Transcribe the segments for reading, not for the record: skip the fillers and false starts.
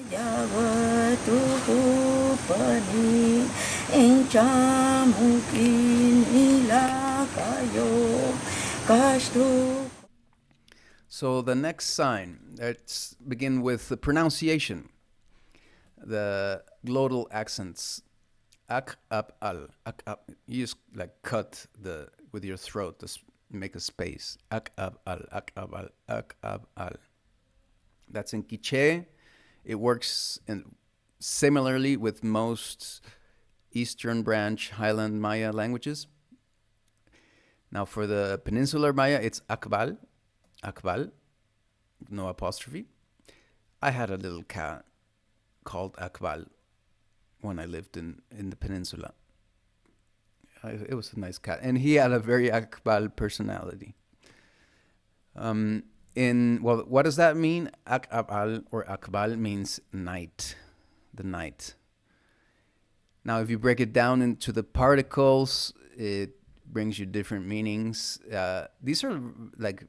Yavatuhu pani enchamukin ilakayo kashtu. So the next sign, let's begin with the pronunciation, the glottal accents. Ak'ab'al. You just like cut with your throat to make a space. Ak'ab'al, ak'ab'al, ak'ab'al. That's in Quiche. It works similarly with most Eastern Branch Highland Maya languages. Now for the Peninsular Maya, it's Akbal, Akbal, no apostrophe. I had a little cat called Akbal when I lived in the peninsula. It was a nice cat, and he had a very Akbal personality. What does that mean? Ak'ab'al or Akbal means night, the night. Now, if you break it down into the particles, it brings you different meanings. These are like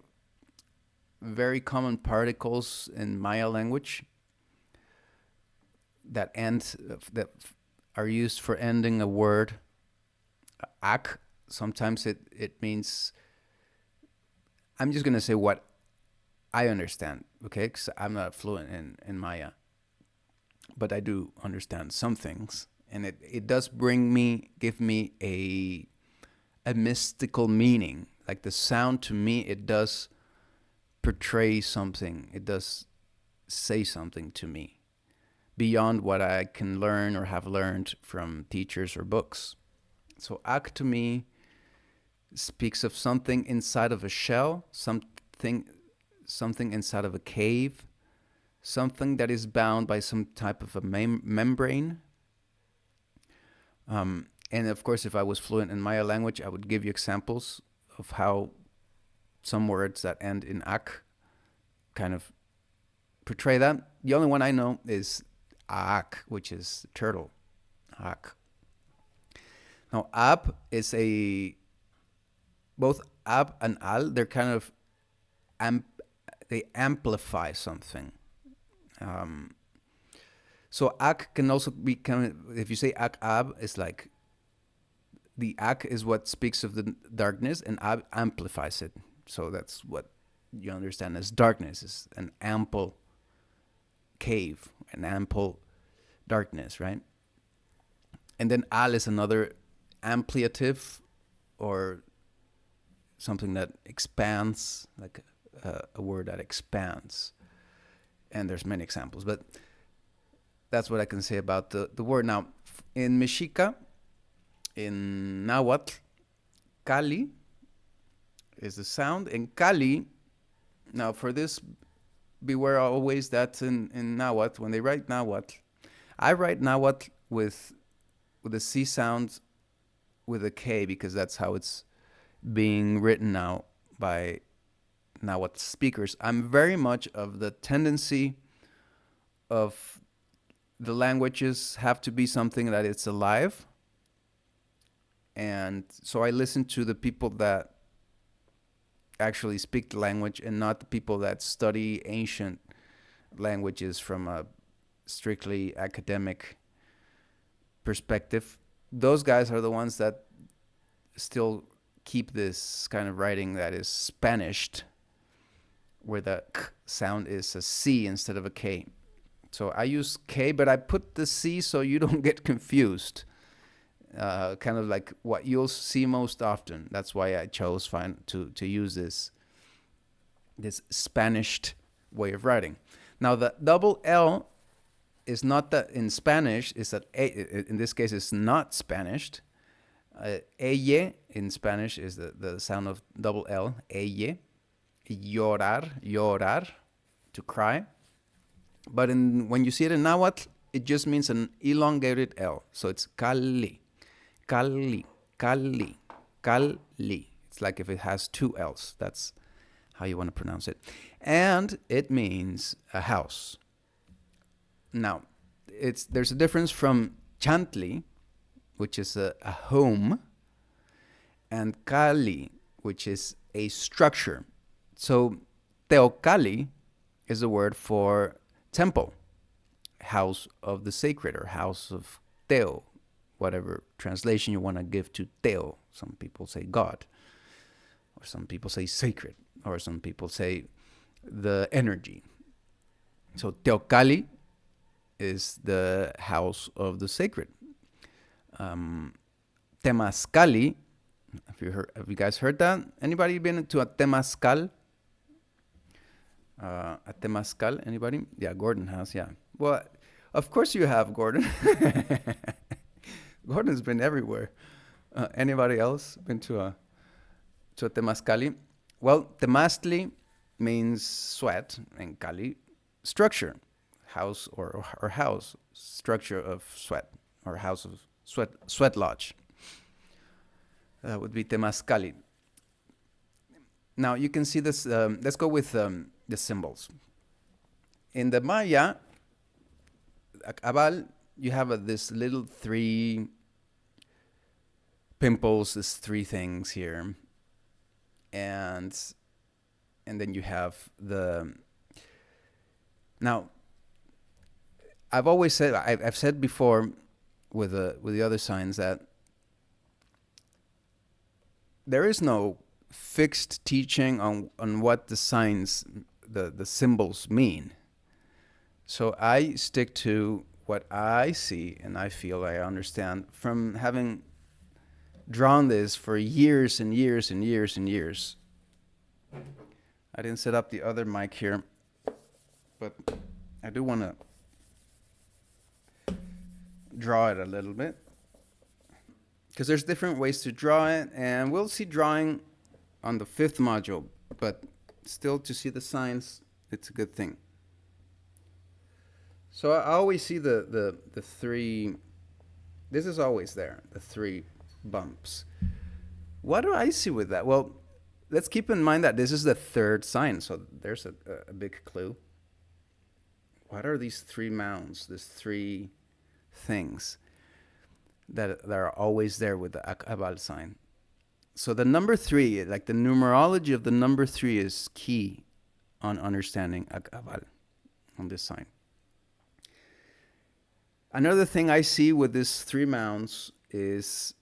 very common particles in Maya language that are used for ending a word. Ak, sometimes it means, I'm just going to say what I understand, okay? Because I'm not fluent in Maya, but I do understand some things. And it does give me a mystical meaning. Like the sound to me, it does portray something. It does say something to me beyond what I can learn or have learned from teachers or books. So ak to me speaks of something inside of a shell, something inside of a cave, something that is bound by some type of a membrane. And of course, if I was fluent in Maya language, I would give you examples of how some words that end in ak kind of portray that. The only one I know is ak, which is turtle. Ak. Now, ab is both ab and al, they're kind of, they amplify something. So ak can also be if you say ak-ab, it's like the ak is what speaks of the darkness and ab amplifies it. So that's what you understand as darkness, is an ample cave, an ample darkness, right? And then al is another ampliative, or something that expands, like a word that expands. And there's many examples, but that's what I can say about the word. Now, in Mexica, in Nahuatl, Kalli is the sound. In Kalli, now for this, beware always that in Nahuatl, when they write Nahuatl, I write Nahuatl with the C sound with a K, because that's how it's being written now by Nahuatl speakers. I'm very much of the tendency of the languages have to be something that it's alive. And so I listen to the people that actually speak the language, and not the people that study ancient languages from a strictly academic perspective. Those guys are the ones that still keep this kind of writing that is Spanished, where the k sound is a C instead of a K. So I use K, but I put the C so you don't get confused. Kind of like what you'll see most often. That's why I chose to use this Spanished way of writing. Now the double L is not that in Spanish, is that in this case it's not Spanished. Elle in Spanish is the sound of double L, elle. Llorar, to cry. But when you see it in Nahuatl, it just means an elongated L. So it's Kalli, Kalli, Kalli, Kalli. It's like if it has two L's. That's how you want to pronounce it. And it means a house. Now, there's a difference from Chantli, which is a home, and Kalli, which is a structure. So Teocalli is a word for temple, house of the sacred or house of Teo, whatever translation you want to give to Teo. Some people say God, or some people say sacred, or some people say the energy. So Teocalli is the house of the sacred. Temazcali, have you guys heard that? Anybody been to a Temazcal? A Temazcal, anybody? Yeah, Gordon has, yeah. Well, of course you have, Gordon. Gordon's been everywhere. Anybody else been to a Temazcali? Well, Temaztli means sweat, and Cali, structure, house or house, structure of sweat, or house of sweat lodge. That would be Temazcali. Now you can see this. Let's go with the symbols. In the Maya, Ak'ab'al, you have this little three pimples, these three things here, and then you have the. Now, I've always said, I've said before with the other signs that there is no fixed teaching on what the signs, the symbols mean. So I stick to what I see and I feel I understand from having drawn this for years and years and years and years. I didn't set up the other mic here, but I do want to draw it a little bit, because there's different ways to draw it, and we'll see drawing on the 5th module, but still to see the signs, it's a good thing. So I always see the three, this is always there, the 3 bumps. What do I see with that? Well, let's keep in mind that this is the 3rd sign, so there's a big clue. What are these 3 mounds, these 3 things that are always there with the Ak'ab'al sign? So the number 3, like the numerology of the number 3 is key on understanding Ak'ab'al on this sign. Another thing I see with these 3 mounds is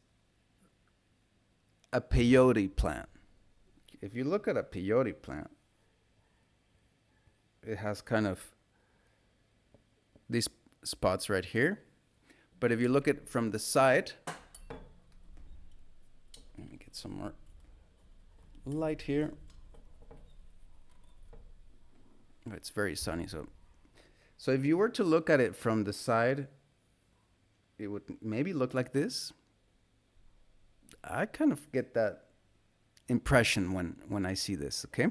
a peyote plant. If you look at a peyote plant, it has kind of these spots right here. But if you look at it from the side, let me get some more light here. It's very sunny, so if you were to look at it from the side, it would maybe look like this. I kind of get that impression when I see this, okay?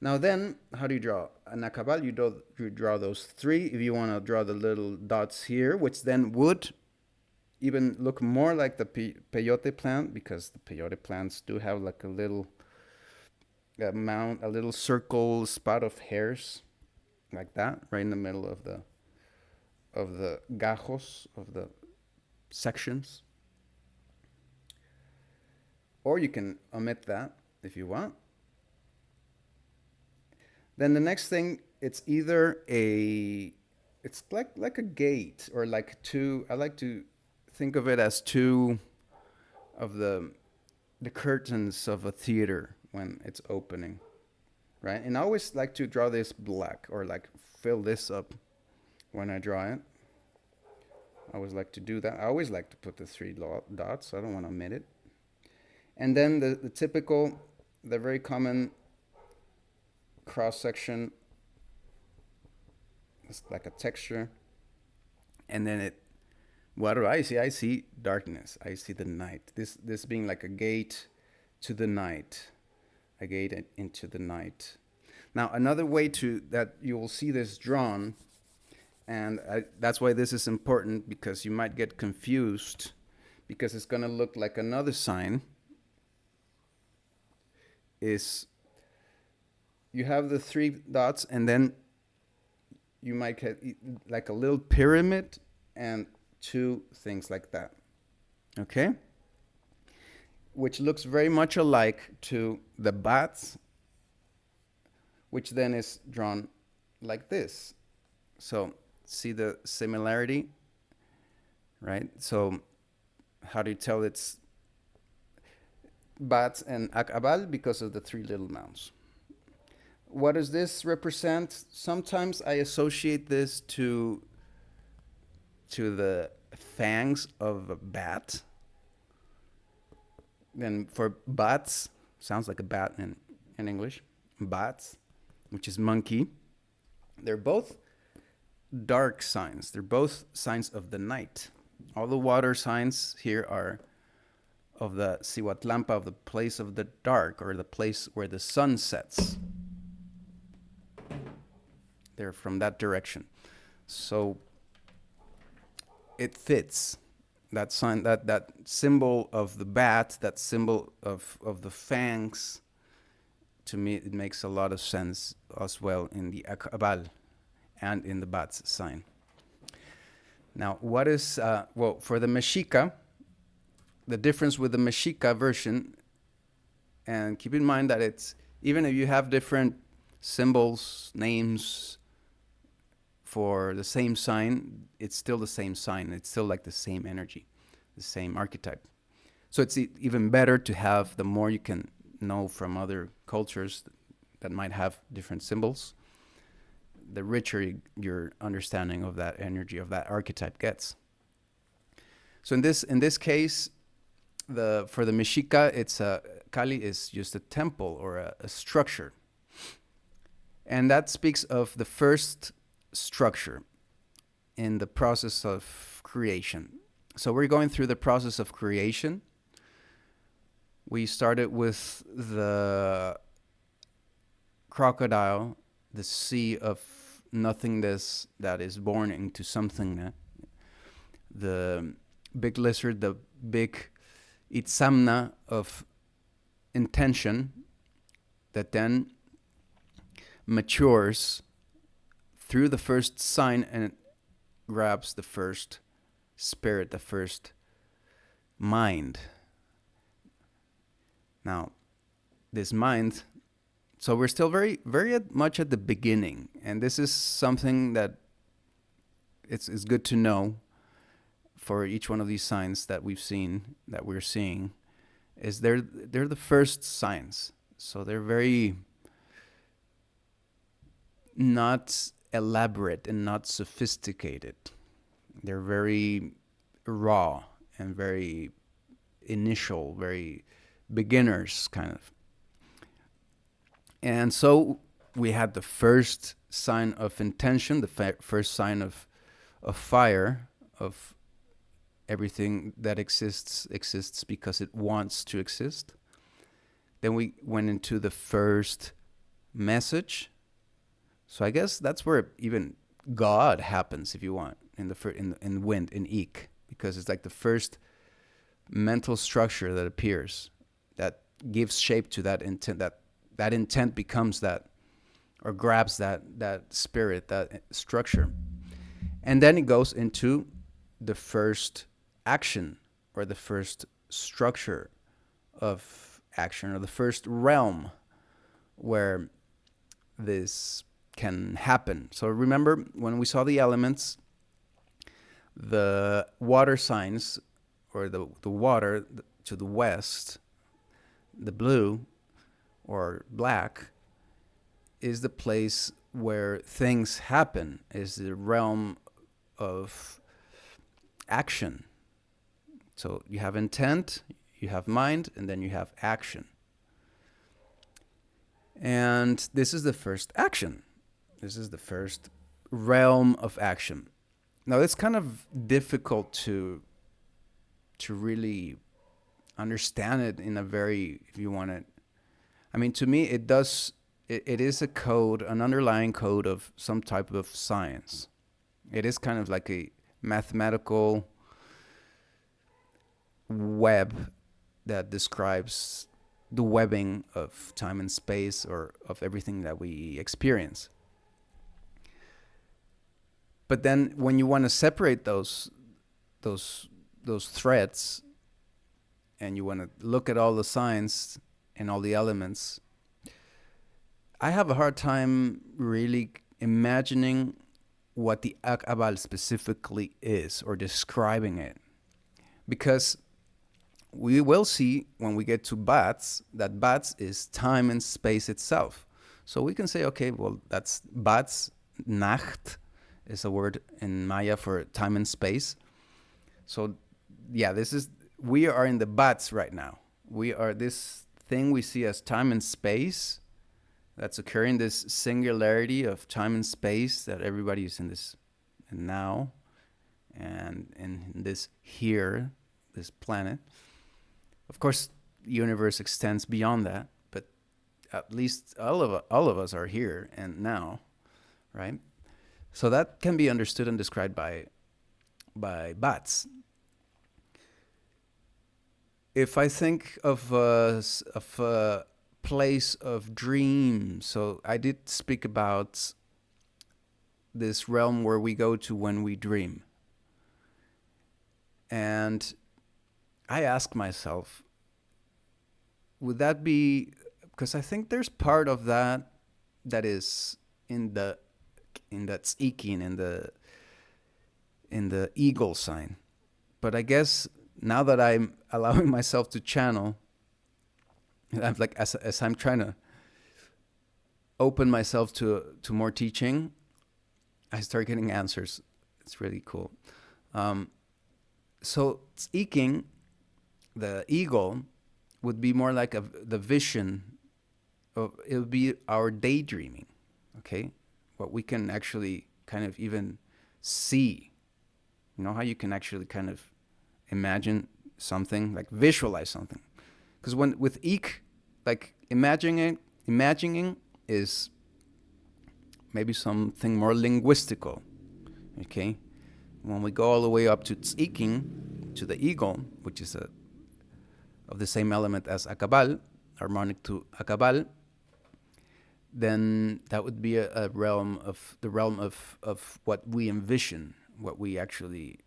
Now then, how do you draw? An Ak'ab'al, you draw those 3. If you want to draw the little dots here, which then would even look more like the peyote plant, because the peyote plants do have like a little mound, a little circle spot of hairs, like that, right in the middle of the gajos, of the sections. Or you can omit that if you want. Then the next thing, it's either it's like a gate, or like 2, I like to think of it as 2 of the curtains of a theater when it's opening, right? And I always like to draw this black, or like fill this up when I draw it. I always like to do that. I always like to put the 3 dots. I don't want to omit it. And then the typical, the very common cross section, it's like a texture. And then what do I see? I see darkness. I see the night. This being like a gate to the night, a gate into the night. Now, another way that you will see this drawn, and that's why this is important, because you might get confused, because it's going to look like another sign, is you have the 3 dots, and then you might get like a little pyramid and 2 things like that, okay? Which looks very much alike to the bats, which then is drawn like this. So See the similarity, right? So how do you tell it's Bat and Ak'ab'al? Because of the three little mounds. What does this represent? Sometimes I associate this to the fangs of a bat. Then for bats, sounds like a bat in English, bats, which is monkey. They're both dark signs. They're both signs of the night. All the water signs here are of the Cihuatlampa, of the place of the dark, or the place where the sun sets. They're from that direction. So it fits. That sign, that symbol of the bat, that symbol of the fangs, to me, it makes a lot of sense as well in the Ak'ab'al and in the bat's sign. Now, what is, well, for the Mexica, the difference with the Mexica version, and keep in mind that it's, even if you have different symbols, names for the same sign, it's still the same sign. It's still like the same energy, the same archetype. So it's even better to have, the more you can know from other cultures that might have different symbols, the richer your understanding of that energy, of that archetype gets. So in this case, for the Mexica, it's Kalli is just a temple or a structure. And that speaks of the first structure in the process of creation. So we're going through the process of creation. We started with the crocodile, the sea of nothingness that is born into something. The big lizard, the big Itzamna of intention that then matures through the first sign and grabs the first spirit, the first mind. Now, this mind, so we're still very, very much at the beginning, and this is something that it's good to know for each one of these signs that we've seen, that we're seeing, is they're the first signs. So they're very not elaborate and not sophisticated. They're very raw and very initial, very beginners kind of. And so we had the first sign of intention, the first sign of fire, of everything that exists because it wants to exist. Then we went into the first message. So I guess that's where even God happens, if you want, in wind, in Ik, because it's like the first mental structure that appears, that gives shape to that intent, that intent becomes that, or grabs that spirit, that structure. And then it goes into the first action, or the first structure of action, or the first realm where this can happen. So remember when we saw the elements, the water signs, or the water to the west, the blue or black is the place where things happen, is the realm of action. So you have intent, you have mind, and then you have action. And this is the first action. This is the first realm of action. Now, it's kind of difficult to really understand it in a very, if you want it. I mean, to me, it is a code, an underlying code of some type of science. It is kind of like a mathematical web that describes the webbing of time and space, or of everything that we experience. But then when you want to separate those threads, and you want to look at all the signs and all the elements, I have a hard time really imagining what the Ak'ab'al specifically is, or describing it. Because we will see when we get to Bats that Bats is time and space itself. So we can say, okay, well, that's Bats. Nacht is a word in Maya for time and space. So, yeah, we are in the Bats right now. We are this thing we see as time and space that's occurring, this singularity of time and space that everybody is in this now and in this here, this planet. Of course, the universe extends beyond that, but at least all of us are here and now, right? So that can be understood and described by Bats. If I think of a place of dreams, so I did speak about this realm where we go to when we dream. And I ask myself, would that be, because I think there's part of that is in that tz'ikin, in the eagle sign. But I guess now that I'm allowing myself to channel, I'm like, as I'm trying to open myself to more teaching, I start getting answers. It's really cool. So tz'ikin, the eagle, would be more like the vision of, it would be our daydreaming, okay? What we can actually kind of even see. You know how you can actually kind of imagine something, like visualize something. Because with ik, like imagining is maybe something more linguistical, okay? When we go all the way up to tz'ikin, to the eagle, which is of the same element as Ak'ab'al, harmonic to Ak'ab'al, then that would be the realm of what we envision, what we actually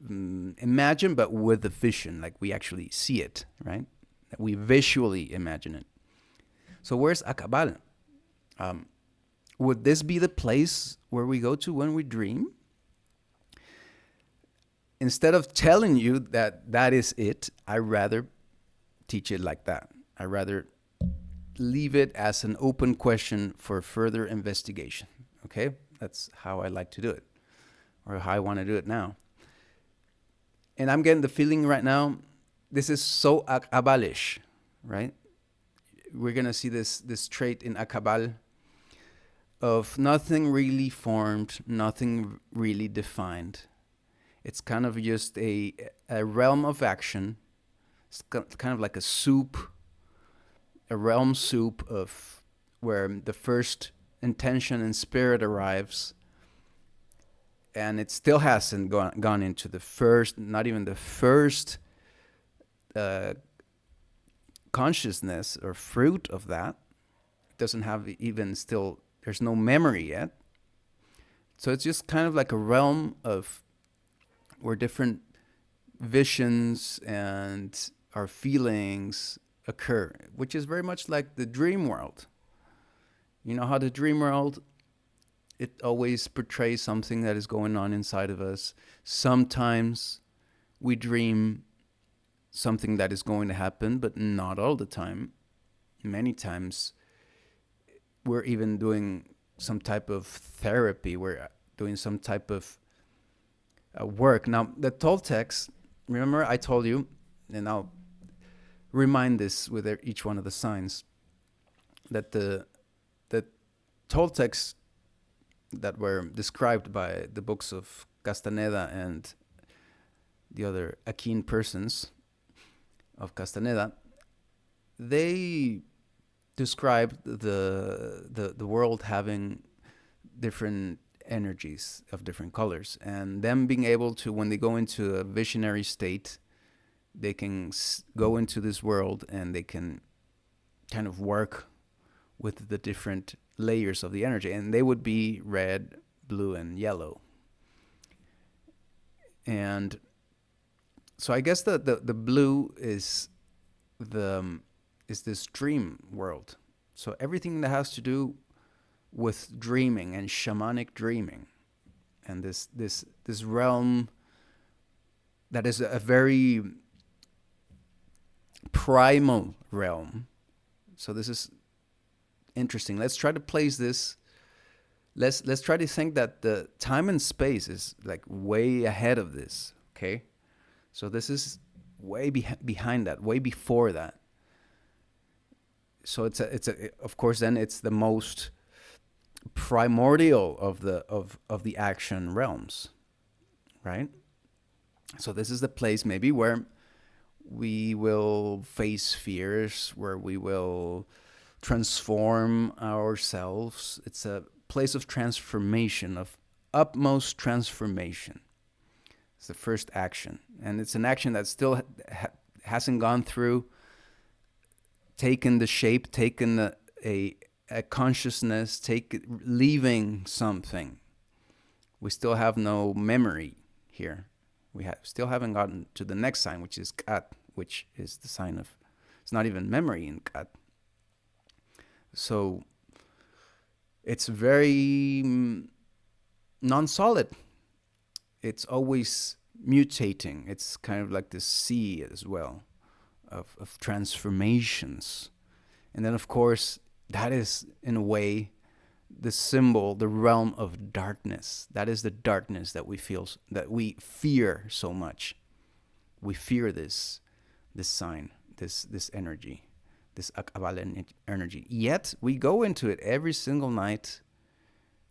imagine, but with the vision, like we actually see it, right? That we visually imagine it. So where's Ak'ab'al? Would this be the place where we go to when we dream? Instead of telling you that is it, I rather teach it like that. I rather leave it as an open question for further investigation. Okay? That's how I like to do it, or how I want to do it now. And I'm getting the feeling right now, this is so Ak'ab'alish, right? We're going to see this trait in Ak'ab'al of nothing really formed, nothing really defined. It's kind of just a realm of action. It's kind of like a soup, a realm soup of where the first intention and spirit arrives, and it still hasn't gone into the first, not even the first consciousness or fruit of that. It doesn't have even still, there's no memory yet. So it's just kind of like a realm of where different visions and our feelings occur, which is very much like the dream world. You know how the dream world, it always portrays something that is going on inside of us. Sometimes we dream something that is going to happen, but not all the time. Many times we're even doing some type of therapy. We're doing some type of work. Now, the Toltecs, remember I told you, and I'll remind this with each one of the signs, that the Toltecs that were described by the books of Castaneda and the other Aquin persons of Castaneda, they described the world having different energies of different colors, and them being able to, when they go into a visionary state, they can go into this world and they can kind of work with the different layers of the energy, and they would be red, blue, and yellow. And so I guess the blue is this dream world. So everything that has to do with dreaming and shamanic dreaming, and this realm that is a very primal realm. So this is interesting. Let's try to place this. Let's try to think that the time and space is like way ahead of this. Okay, so this is way behind that, way before that. So it's a of course then it's the most primordial of the action realms, right? So this is the place maybe where we will face fears, where we will transform ourselves. It's a place of transformation, of utmost transformation. It's the first action, and it's an action that still hasn't gone through, taken the shape, taken a consciousness, leaving something. We still have no memory here. We still haven't gotten to the next sign, which is Kat, which is the sign of, it's not even memory in Kat. So it's very non-solid. It's always mutating. It's kind of like the sea as well of transformations. And then, of course, that is, in a way, the symbol, the realm of darkness. That is the darkness that we feel, that we fear so much. We fear this sign, this energy, this Ak'ab'al energy. Yet we go into it every single night.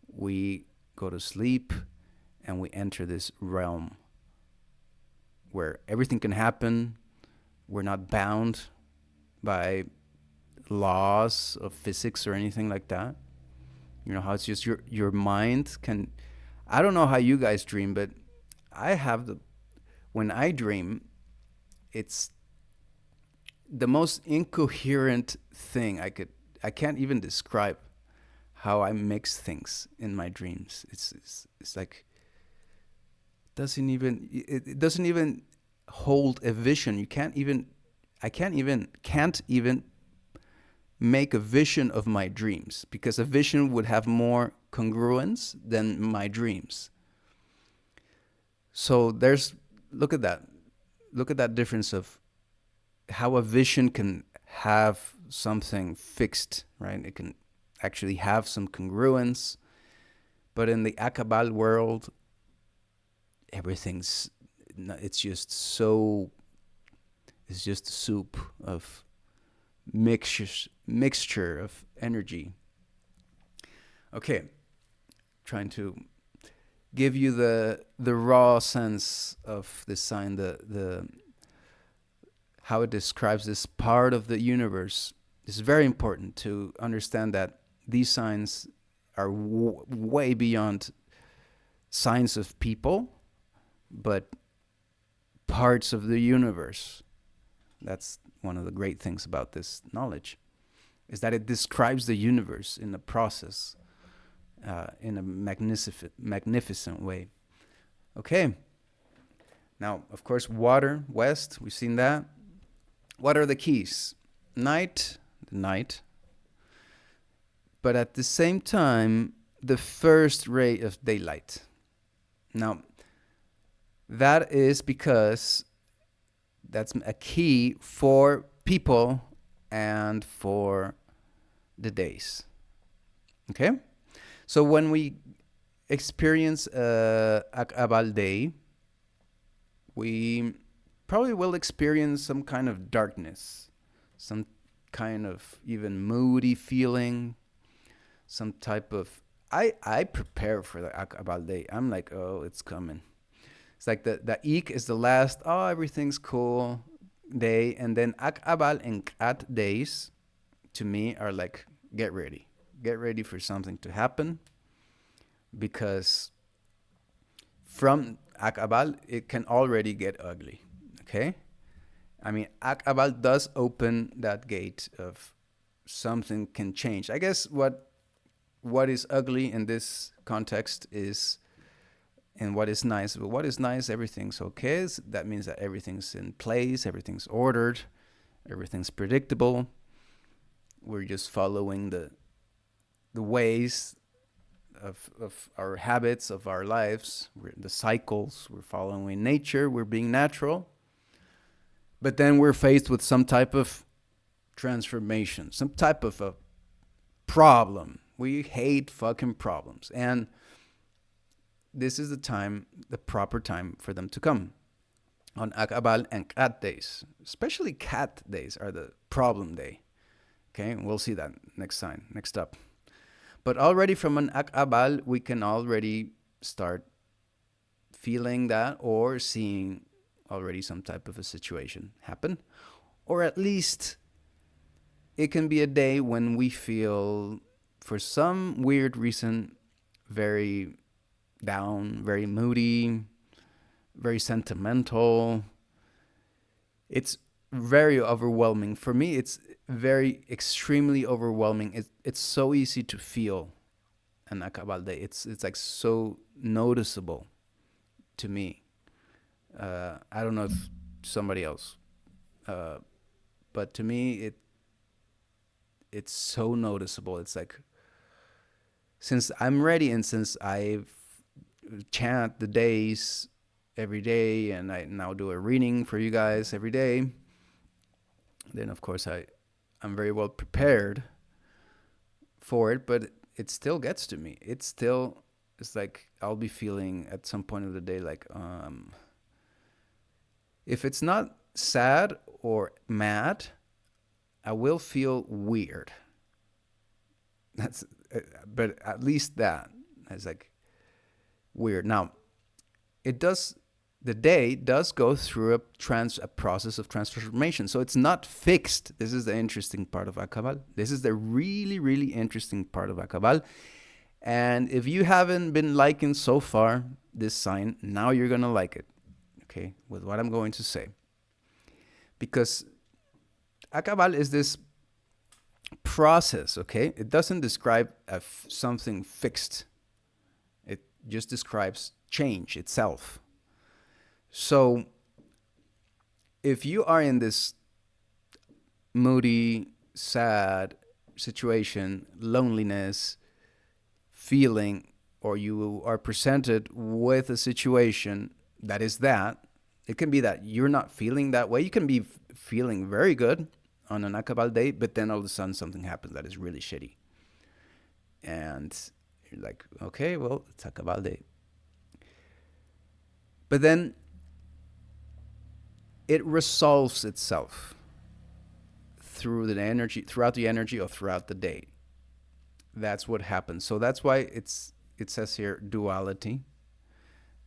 We go to sleep and we enter this realm where everything can happen. We're not bound by laws of physics or anything like that. You know how it's just your mind can. I don't know how you guys dream, but when I dream, it's the most incoherent thing I can't even describe how I mix things in my dreams. It's like it doesn't even hold a vision. I can't even make a vision of my dreams, because a vision would have more congruence than my dreams. So look at that difference of how a vision can have something fixed, right? It can actually have some congruence, but in the Ak'ab'al world, it's just soup of mixture of energy. Okay, trying to give you the raw sense of this sign, the how it describes this part of the universe. It's very important to understand that these signs are way beyond signs of people, but parts of the universe. That's one of the great things about this knowledge, is that it describes the universe in a process, in a magnificent way. Okay. Now, of course, water, west, we've seen that. What are the keys? Night, the night. But at the same time, the first ray of daylight. Now, that is because that's a key for people and for the days. Okay? So when we experience Ak'ab'al day, we probably will experience some kind of darkness, some kind of even moody feeling, some type of... I prepare for the Ak'ab'al day. I'm like, oh, it's coming. It's like the Ik is the last, oh, everything's cool day. And then Ak'ab'al and Kat days, to me, are like, get ready. Get ready for something to happen. Because from Ak'ab'al, it can already get ugly. Okay? I mean, Ak'ab'al does open that gate of something can change. I guess what is ugly in this context is... and what is nice? Well, what is nice? Everything's okay. That means that everything's in place, everything's ordered, everything's predictable. We're just following the ways of our habits, of our lives, the cycles. We're following nature, we're being natural. But then we're faced with some type of transformation, some type of a problem. We hate fucking problems. And this is the time, the proper time for them to come. On Ak'ab'al and Cat days, especially Cat days are the problem day. Okay, we'll see that next up. But already from an Ak'ab'al, we can already start feeling that or seeing already some type of a situation happen. Or at least it can be a day when we feel, for some weird reason, very down, very moody, very sentimental. It's very overwhelming. For me, it's very extremely overwhelming. It's so easy to feel an Ak'ab'al day. It's like so noticeable to me. I don't know if somebody else, but to me it's so noticeable. It's like, since I'm ready and since I've chant the days every day and I now do a reading for you guys every day, then of course I'm very well prepared for it, but it still gets to me. It's like I'll be feeling at some point of the day like, if it's not sad or mad, I will feel weird. But at least that is like weird. Now, the day does go through a process of transformation. So it's not fixed. This is the interesting part of Ak'ab'al. This is the really, really interesting part of Ak'ab'al. And if you haven't been liking so far this sign, now you're going to like it, okay, with what I'm going to say. Because Ak'ab'al is this process, okay? It doesn't describe something fixed. It just describes change itself. So if you are in this moody, sad situation, loneliness, feeling, or you are presented with a situation that is that, it can be that you're not feeling that way. You can be feeling very good on an Ak'ab'al day, but then all of a sudden something happens that is really shitty. And you're like, okay, well, it's Ak'ab'al day. But then it resolves itself throughout the energy or throughout the day. That's what happens. So that's why it says here duality,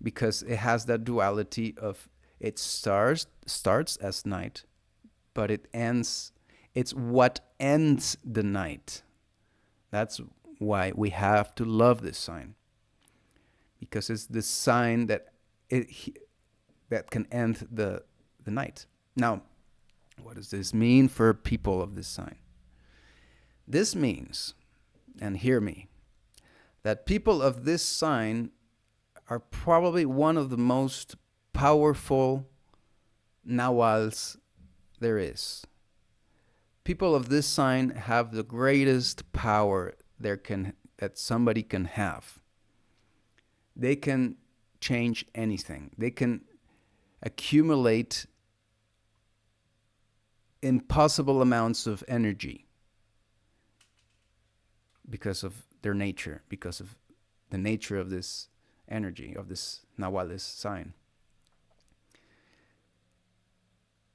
because it has that duality of it starts as night, but it's what ends the night. That's why we have to love this sign, because it's the sign that can end the night. Now, what does this mean for people of this sign? This means, and hear me, that people of this sign are probably one of the most powerful nawals there is. People of this sign have the greatest power that somebody can have. They can change anything. They can accumulate impossible amounts of energy because of their nature, because of the nature of this energy, of this Nahualist sign.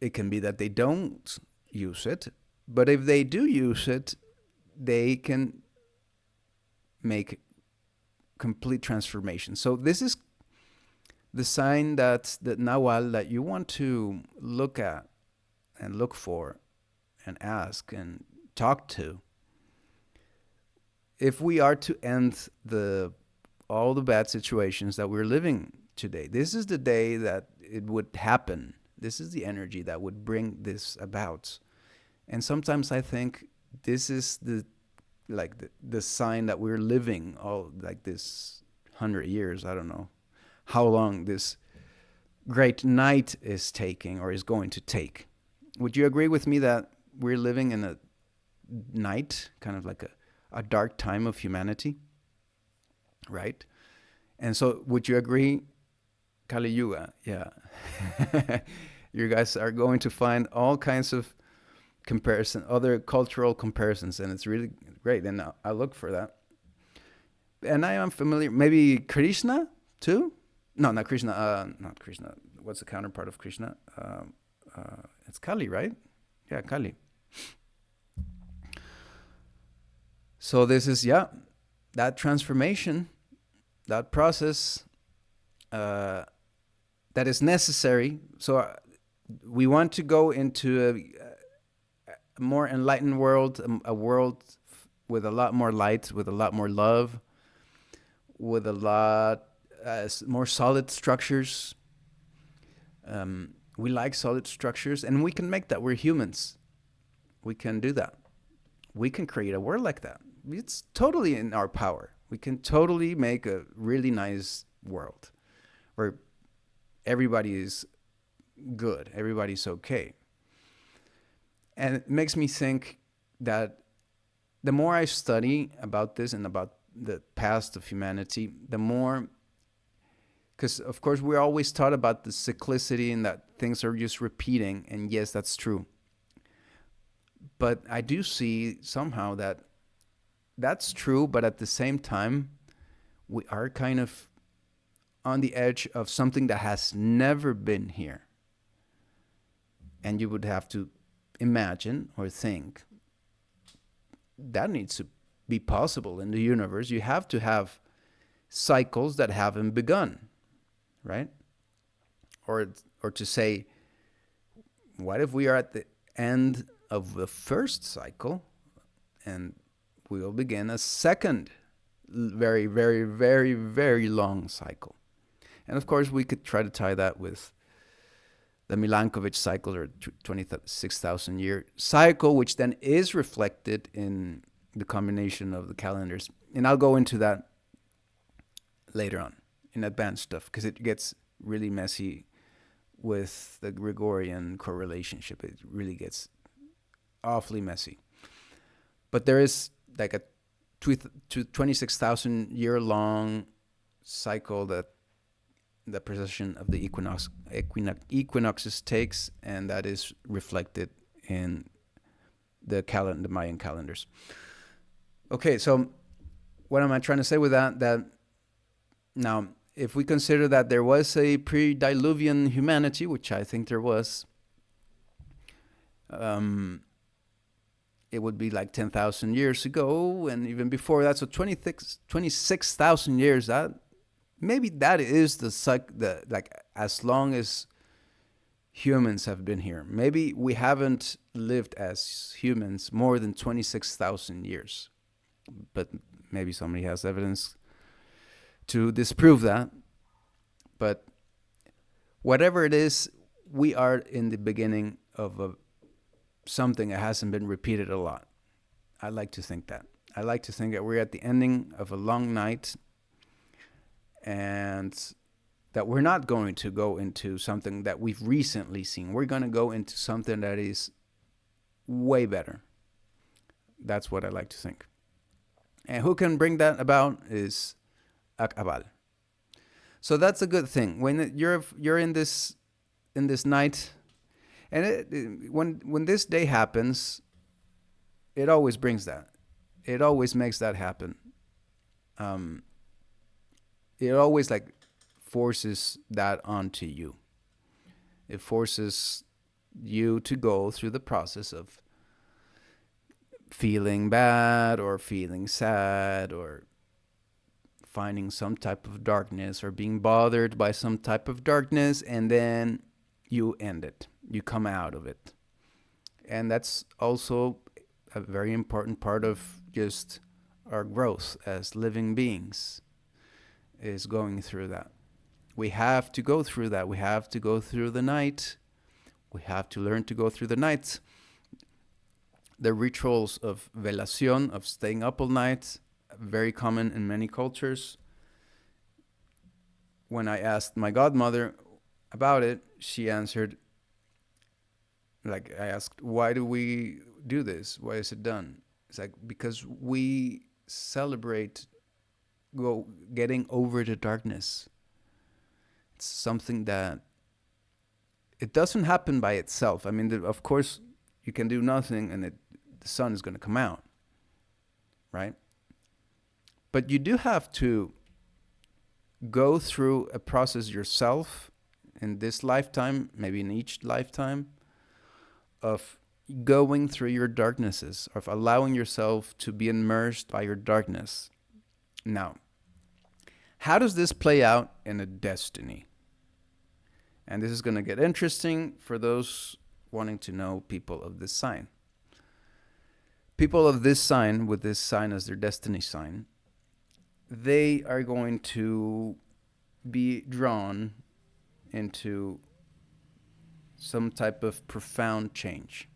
It can be that they don't use it, but if they do use it, they can make complete transformation. So this is the sign that Nahual that you want to look at and look for and ask and talk to. If we are to end all the bad situations that we're living today, this is the day that it would happen. This is the energy that would bring this about. And sometimes I think this is the sign that we're living all like this 100 years. I don't know how long this great night is taking or is going to take. Would you agree with me that we're living in a night, kind of like a dark time of humanity, right? And so, would you agree, Kali Yuga? Yeah. You guys are going to find all kinds of other cultural comparisons, and it's really great. And I look for that. And I am familiar, maybe Krishna too? No, not Krishna. Not Krishna. What's the counterpart of Krishna? It's Kalli, right? Yeah, Kalli. So this is, yeah, that transformation, that process that is necessary. So we want to go into a more enlightened world, a world with a lot more light, with a lot more love, with a lot more solid structures. We like solid structures, and we can make that. We're humans. We can do that. We can create a world like that. It's totally in our power. We can totally make a really nice world where everybody is good, everybody's okay. And it makes me think that the more I study about this and about the past of humanity, the more, because of course we're always taught about the cyclicity and that things are just repeating, and yes, that's true. But I do see somehow that that's true, but at the same time, we are kind of on the edge of something that has never been here. And you would have to imagine or think that needs to be possible in the universe. You have to have cycles that haven't begun, right? Or to say, what if we are at the end of the first cycle and we will begin a second very, very, very, very long cycle? And of course, we could try to tie that with the Milankovitch cycle, or 26,000 year cycle, which then is reflected in the combination of the calendars. And I'll go into that later on in advanced stuff, because it gets really messy with the Gregorian correlationship. It really gets awfully messy. But there is like a 26,000 year long cycle that the precession of the equinoxes takes, and that is reflected in the Mayan calendars. Okay, so what am I trying to say with that? That now, if we consider that there was a pre-diluvian humanity, which I think there was, it would be like 10,000 years ago, and even before that, so 26,000 years. That maybe that is the like, as long as humans have been here. Maybe we haven't lived as humans more than 26,000 years, but maybe somebody has evidence to disprove that. But whatever it is, we are in the beginning of something that hasn't been repeated a lot. I like to think that. I like to think that we're at the ending of a long night, and that we're not going to go into something that we've recently seen. We're going to go into something that is way better. That's what I like to think. And who can bring that about is Ak'ab'al. So that's a good thing. When you're in this night, and when this day happens, it always brings that. It always makes that happen. It always like forces that onto you. It forces you to go through the process of feeling bad or feeling sad or finding some type of darkness or being bothered by some type of darkness, and then you end it. You come out of it. And that's also a very important part of just our growth as living beings, is going through that. We have to go through that. We have to go through the night. We have to learn to go through the night. The rituals of velación, of staying up all night, very common in many cultures. When I asked my godmother about it, she answered, like, I asked, why do we do this? Why is it done? It's like because we celebrate getting over the darkness. It's something that it doesn't happen by itself. I mean, of course, you can do nothing and the sun is going to come out, right? But you do have to go through a process yourself in this lifetime, maybe in each lifetime, of going through your darknesses, of allowing yourself to be immersed by your darkness. Now, how does this play out in a destiny? And this is going to get interesting for those wanting to know people of this sign. People of this sign, with this sign as their destiny sign, they are going to be drawn into some type of profound change.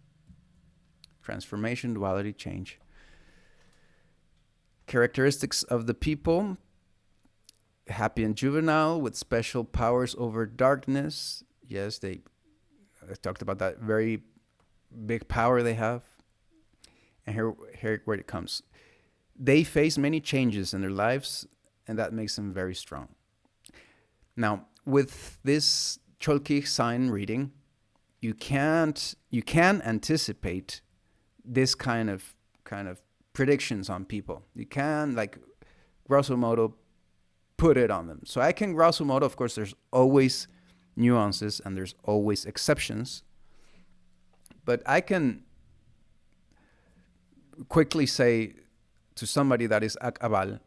Transformation, duality, change. Characteristics of the people: happy and juvenile with special powers over darkness. Yes, I talked about that very big power they have. And here where it comes. They face many changes in their lives, and that makes them very strong. Now, with this Cholki sign reading, you can anticipate this kind of predictions on people. You can, like, grosso modo, put it on them. So I can grosso modo, of course, there's always nuances and there's always exceptions, but I can quickly say to somebody that is Ak'ab'al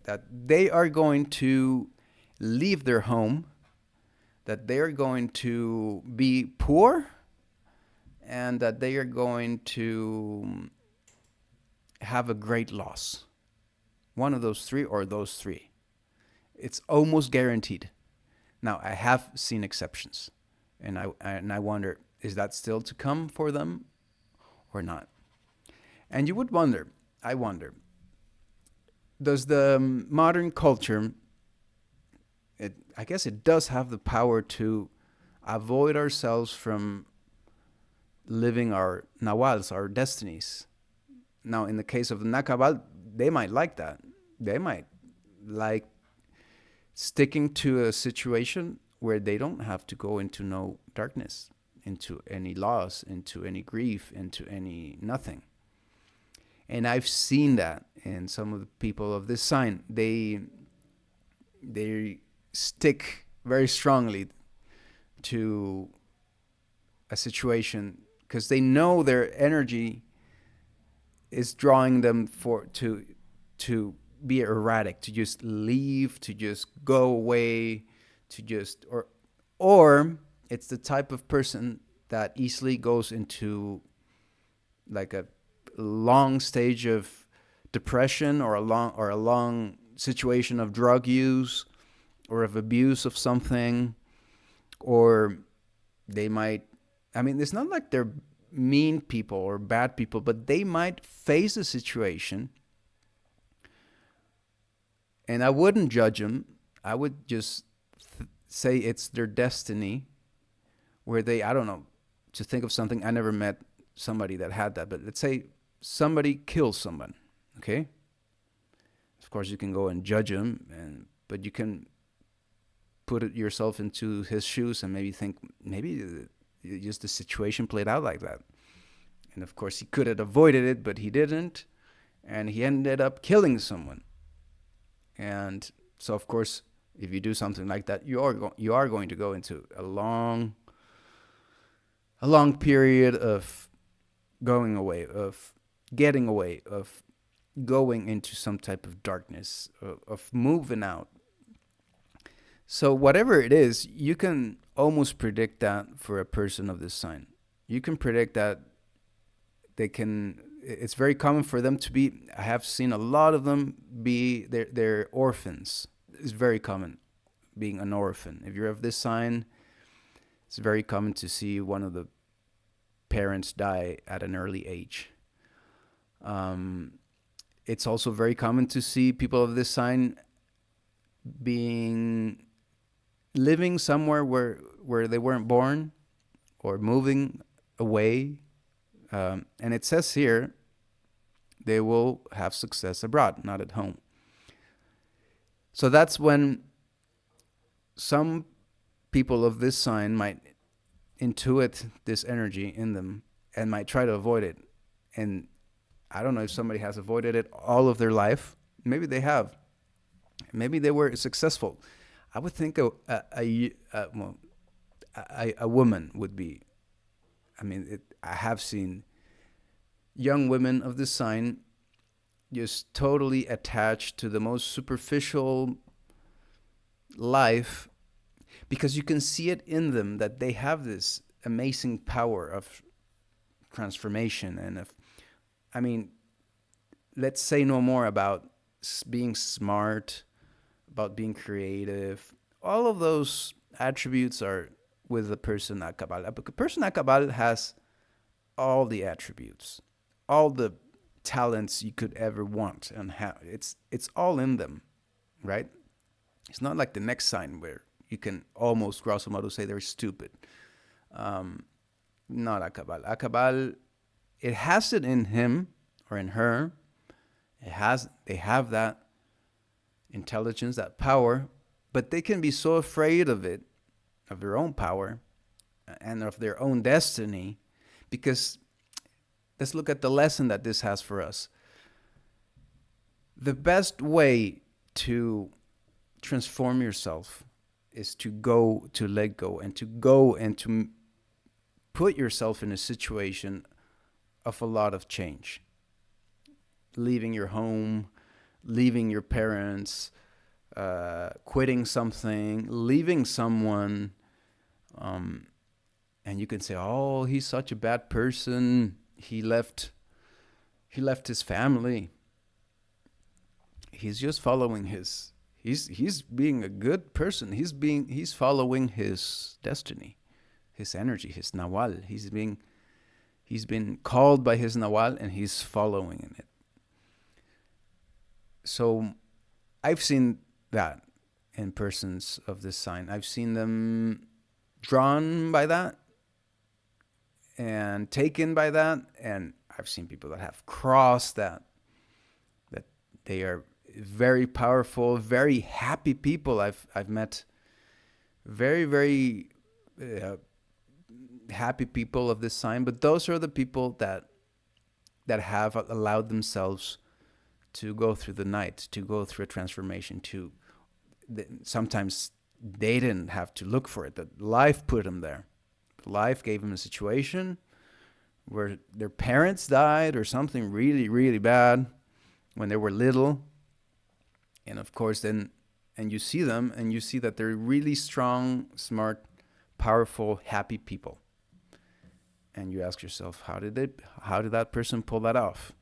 that they are going to leave their home, that they are going to be poor, and that they are going to have a great loss. One of those three or those three. It's almost guaranteed. Now, I have seen exceptions, and I wonder, is that still to come for them or not? And you would wonder, I wonder, does the modern culture, I guess it does have the power to avoid ourselves from living our nawals, our destinies. Now, in the case of the Ak'ab'al, they might like that. They might like sticking to a situation where they don't have to go into no darkness, into any loss, into any grief, into any nothing. And I've seen that in some of the people of this sign. They stick very strongly to a situation because they know their energy is drawing them to be erratic, to just leave, to just go away, to just or it's the type of person that easily goes into like a long stage of depression or a long situation of drug use or of abuse of something, or they might, I mean, it's not like they're mean people or bad people, but they might face a situation, and I wouldn't judge them. I would just say it's their destiny, where they, I don't know, to think of something, I never met somebody that had that, but let's say somebody kills someone, okay? Of course, you can go and judge him, but you can put yourself into his shoes and maybe think, maybe just the situation played out like that. And of course, he could have avoided it, but he didn't, and he ended up killing someone. And so, of course, if you do something like that, you are going to go into a long period of going away, of getting away, of going into some type of darkness, of moving out. So whatever it is, you can almost predict that for a person of this sign. You can predict that it's very common for them to be, I have seen a lot of them be, they're orphans. It's very common being an orphan. If you're of this sign, it's very common to see one of the parents die at an early age. It's also very common to see people of this sign living somewhere where they weren't born, or moving away. And it says here they will have success abroad, not at home. So that's when some people of this sign might intuit this energy in them and might try to avoid it. And I don't know if somebody has avoided it all of their life. Maybe they have. Maybe they were successful. I would think a woman would be. I mean, I have seen young women of this sign just totally attached to the most superficial life, because you can see it in them that they have this amazing power of transformation and of, I mean, let's say no more about being smart, about being creative. All of those attributes are with the person Ak'ab'al. A person Ak'ab'al has all the attributes, all the talents you could ever want and have. It's all in them, right? It's not like the next sign where you can almost grosso modo say they're stupid. Not Ak'ab'al. Ak'ab'al, it has it in him or in her. They have that intelligence, that power, but they can be so afraid of it, of their own power and of their own destiny, because let's look at the lesson that this has for us. The best way to transform yourself is to let go, and to put yourself in a situation of a lot of change. Leaving your home, leaving your parents, quitting something, leaving someone, and you can say, "Oh, he's such a bad person. He left his family. He's just following his. He's being a good person. He's following his destiny, his energy, his nawal. He's been called by his nawal, and he's following in it." So I've seen that in persons of this sign. I've seen them drawn by that and taken by that. And I've seen people that have crossed that they are very powerful, very happy people. I've met very, very happy people of this sign, but those are the people that have allowed themselves to go through the night, to go through a transformation. Sometimes they didn't have to look for it; that life put them there. Life gave them a situation where their parents died or something really, really bad when they were little, and of course, and you see them, and you see that they're really strong, smart, powerful, happy people. And you ask yourself, how did that person pull that off?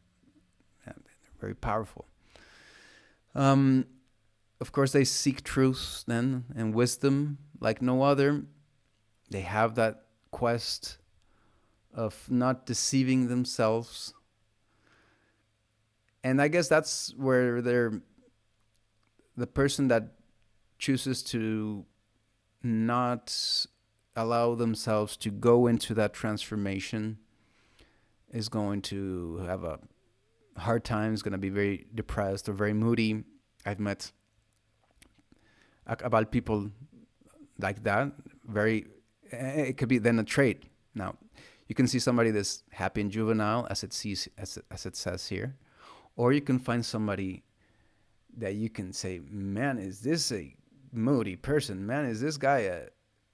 And they're very powerful. Of course, they seek truth then and wisdom like no other. They have that quest of not deceiving themselves. And I guess that's where the person that chooses to not allow themselves to go into that transformation is going to have a hard time, is going to be very depressed or very moody. I've met Ak'ab'al people like that. It could be then a trait. Now, you can see somebody that's happy and juvenile, as it says here, or you can find somebody that you can say, "Man, is this a moody person? Man, is this guy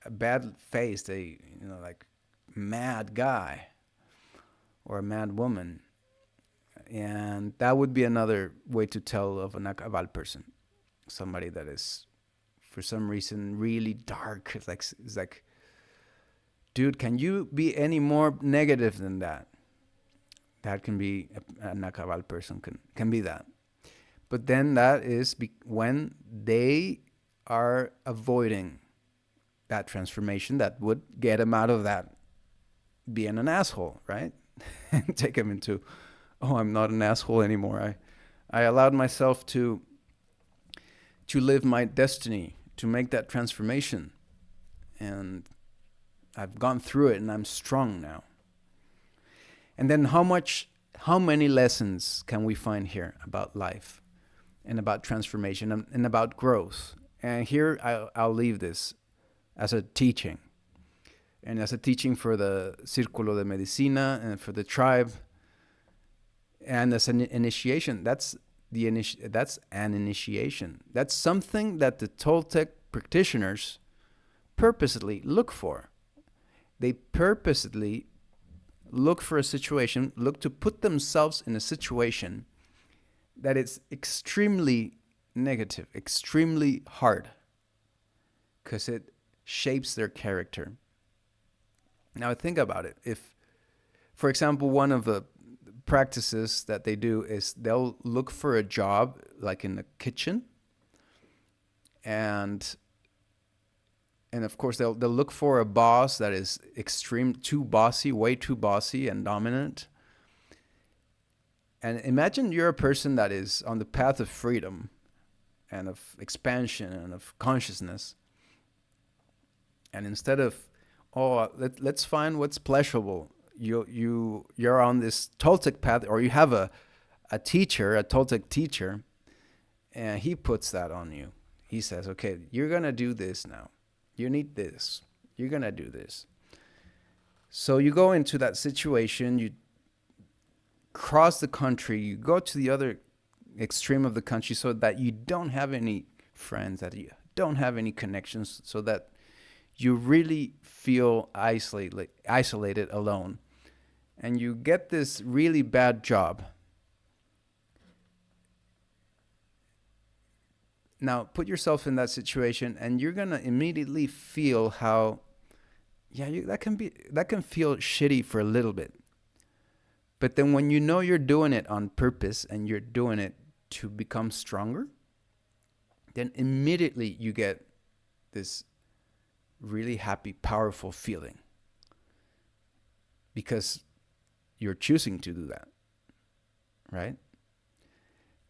a bad-faced, like mad guy or a mad woman?" And that would be another way to tell of an Ak'ab'al person. Somebody that is, for some reason, really dark. It's like, dude, can you be any more negative than that? That can be an Ak'ab'al person can be that. But then that is when they are avoiding that transformation that would get them out of that being an asshole, right? And take them into, "Oh, I'm not an asshole anymore. I allowed myself to live my destiny, to make that transformation. And I've gone through it, and I'm strong now." And then how much how many lessons can we find here about life and about transformation and about growth? And here I'll leave this as a teaching. And as a teaching for the Círculo de Medicina and for the tribe, and as an initiation. That's an initiation. That's something that the Toltec practitioners purposely look for. They purposely look for a situation, look to put themselves in a situation that is extremely negative, extremely hard, because it shapes their character. Now think about it. If, for example, one of the practices that they do is they'll look for a job like in the kitchen, and of course they'll look for a boss that is too bossy, way too bossy and dominant. And imagine you're a person that is on the path of freedom and of expansion and of consciousness, and instead of let's find what's pleasurable, you're on this Toltec path, or you have a teacher, a Toltec teacher, and he puts that on you. He says, okay, you're gonna do this now. You need this. You're gonna do this. So you go into that situation, you cross the country, you go to the other extreme of the country so that you don't have any friends, that you don't have any connections, so that you really feel isolated, alone. And you get this really bad job. Now, put yourself in that situation, and you're going to immediately feel how, that can feel shitty for a little bit. But then when you know you're doing it on purpose and you're doing it to become stronger, then immediately you get this really happy, powerful feeling, because you're choosing to do that, right?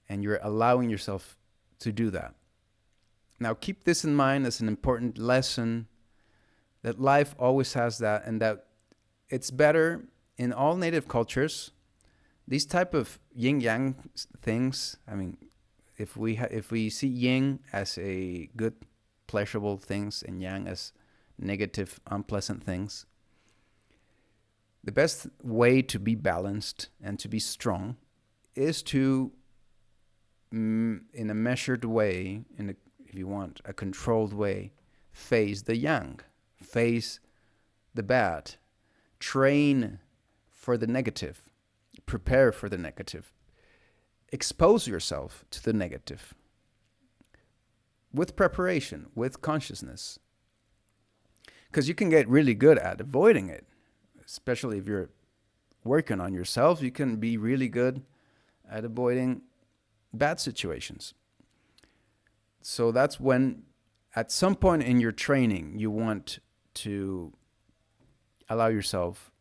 And you're allowing yourself to do that. Now, keep this in mind as an important lesson, that life always has that, and that it's better in all native cultures. These type of yin-yang things, I mean, if we see yin as a good, pleasurable things and yang as negative, unpleasant things, the best way to be balanced and to be strong is to, in a measured way, if you want, a controlled way, face the yang, face the bad, train for the negative, prepare for the negative, expose yourself to the negative with preparation, with consciousness. Because you can get really good at avoiding it, especially if you're working on yourself. You can be really good at avoiding bad situations. So that's when, at some point in your training, you want to allow yourself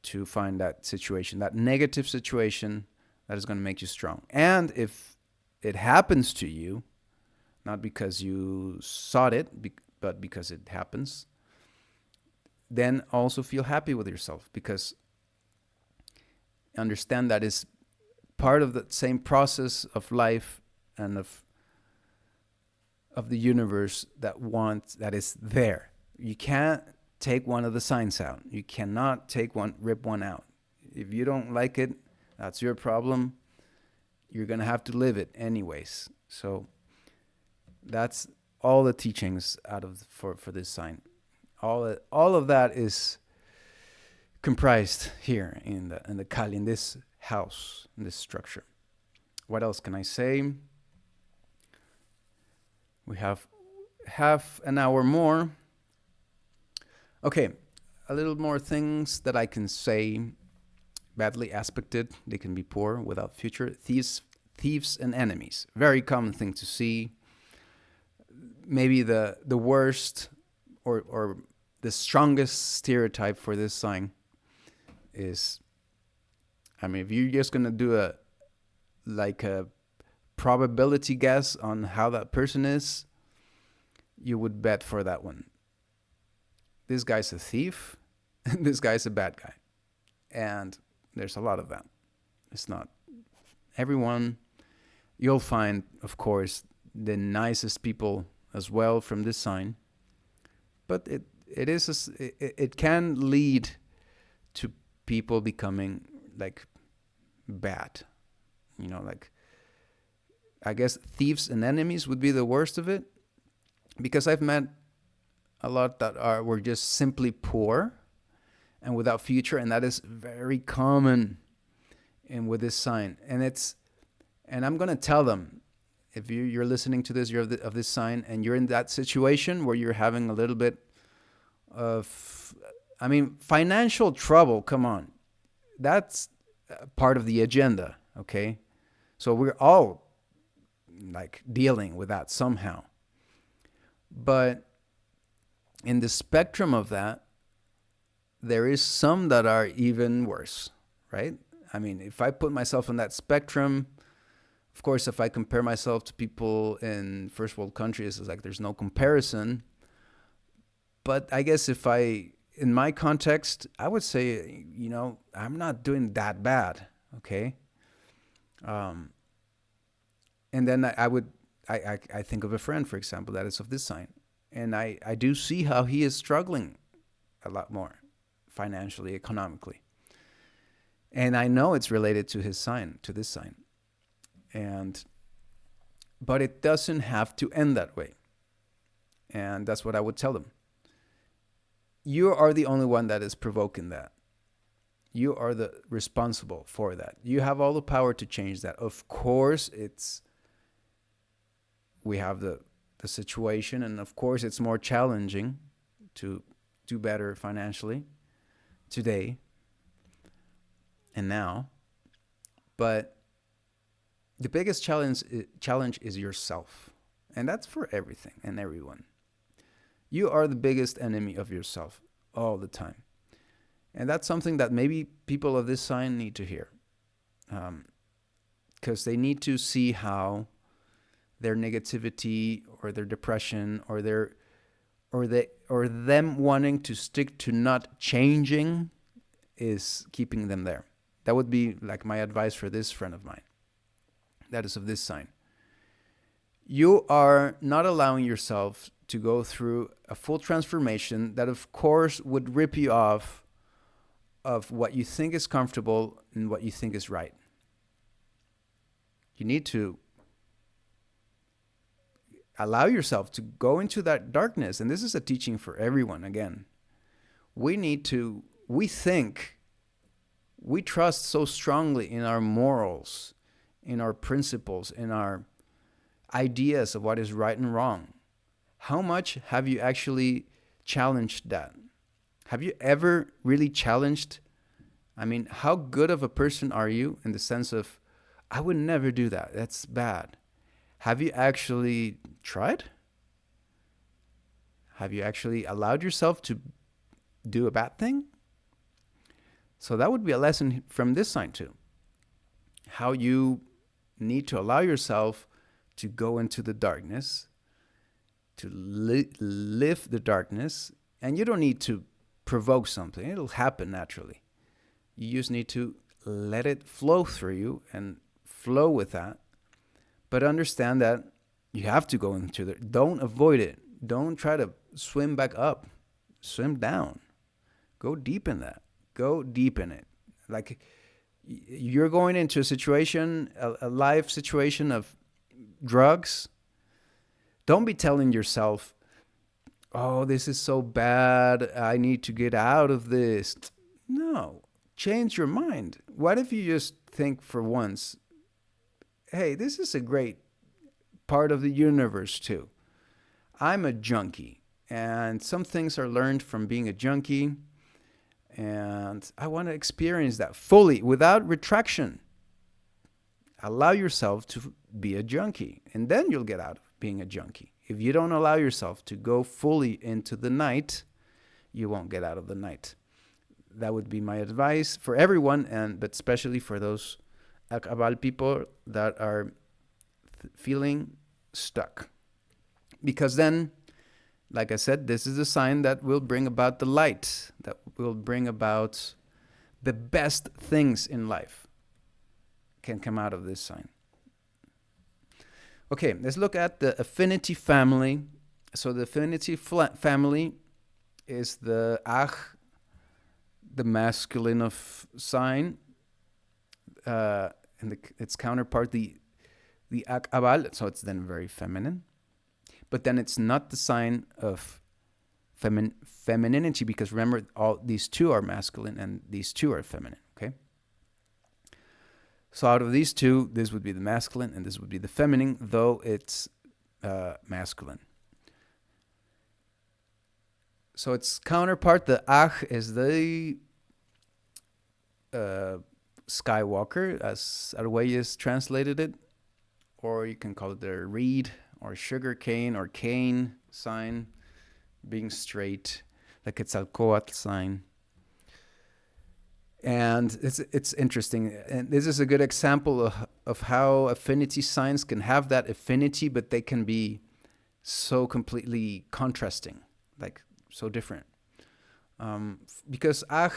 to find that situation, that negative situation that is going to make you strong. And if it happens to you, not because you sought it, but because it happens, then also feel happy with yourself, because understand that is part of the same process of life and of the universe that is there. You can't take one of the signs out. You cannot rip one out. If you don't like it, that's your problem. You're gonna have to live it anyways. So that's all the teachings for this sign. All of that is comprised here in the Kalli, in this house, in this structure. What else can I say? We have half an hour more. Okay, a little more things that I can say. Badly aspected, they can be poor, without future. Thieves and enemies. Very common thing to see. Maybe the worst or the strongest stereotype for this sign is, I mean, if you're just gonna do a probability guess on how that person is, you would bet for that one. This guy's a thief, this guy's a bad guy. And there's a lot of that. It's not everyone. You'll find, of course, the nicest people as well from this sign, but it can lead to people becoming like bad. Like, I guess thieves and enemies would be the worst of it, because I've met a lot that were just simply poor and without future, and that is very common in with this sign. And I'm gonna tell them, if you're listening to this, you're of this sign, and you're in that situation where you're having a little bit of, financial trouble. Come on, that's part of the agenda. Okay, so we're all like dealing with that somehow. But in the spectrum of that, there is some that are even worse, right? If I put myself in that spectrum, of course, if I compare myself to people in first world countries, it's like there's no comparison. But I guess in my context, I would say, I'm not doing that bad, okay? And then I think of a friend, for example, that is of this sign. And I do see how he is struggling a lot more financially, economically. And I know it's related to his sign, to this sign. But it doesn't have to end that way. And that's what I would tell them. You are the only one that is provoking that. You are the responsible for that. You have all the power to change that. Of course, we have the situation, and of course it's more challenging to do better financially today and now. But the biggest challenge is yourself. And that's for everything and everyone. You are the biggest enemy of yourself all the time. And that's something that maybe people of this sign need to hear. Because they need to see how their negativity or their depression or them wanting to stick to not changing is keeping them there. That would be like my advice for this friend of mine that is of this sign. You are not allowing yourself to go through a full transformation that, of course, would rip you off of what you think is comfortable and what you think is right. You need to allow yourself to go into that darkness. And this is a teaching for everyone. Again, we trust so strongly in our morals, in our principles, in our ideas of what is right and wrong. How much have you actually challenged that? Have you ever really challenged? How good of a person are you in the sense of, I would never do that. That's bad. Have you actually tried? Have you actually allowed yourself to do a bad thing? So that would be a lesson from this sign too. How you need to allow yourself to go into the darkness, to live the darkness, and you don't need to provoke something. It'll happen naturally. You just need to let it flow through you and flow with that. But understand that you have to go into it. Don't avoid it. Don't try to swim back up. Swim down. Go deep in that. Go deep in it. Like you're going into a situation, a life situation of drugs. Don't be telling yourself, oh, this is so bad. I need to get out of this. No. Change your mind. What if you just think for once, hey, this is a great part of the universe too. I'm a junkie, and some things are learned from being a junkie, and I want to experience that fully without retraction. Allow yourself to be a junkie, and then you'll get out of being a junkie. If you don't allow yourself to go fully into the night, you won't get out of the night. That would be my advice for everyone, but especially for those Ak'ab'al people that are feeling stuck. Because then, like I said, this is a sign that will bring about the light, that will bring about the best things in life. can come out of this sign. Okay, let's look at the affinity family. So the affinity family is the Ach, the masculine of sign, and its counterpart, the Ak'ab'al, so it's then very feminine. But then it's not the sign of femininity, because remember, all these two are masculine and these two are feminine, okay? So out of these two, this would be the masculine and this would be the feminine, though it's masculine. So its counterpart, the Ach, is the Skywalker, as Arguelles translated it, or you can call it the reed or sugar cane or cane sign, being straight, the Quetzalcoatl sign. And it's interesting, and this is a good example of how affinity signs can have that affinity, but they can be so completely contrasting, like so different. Because Ach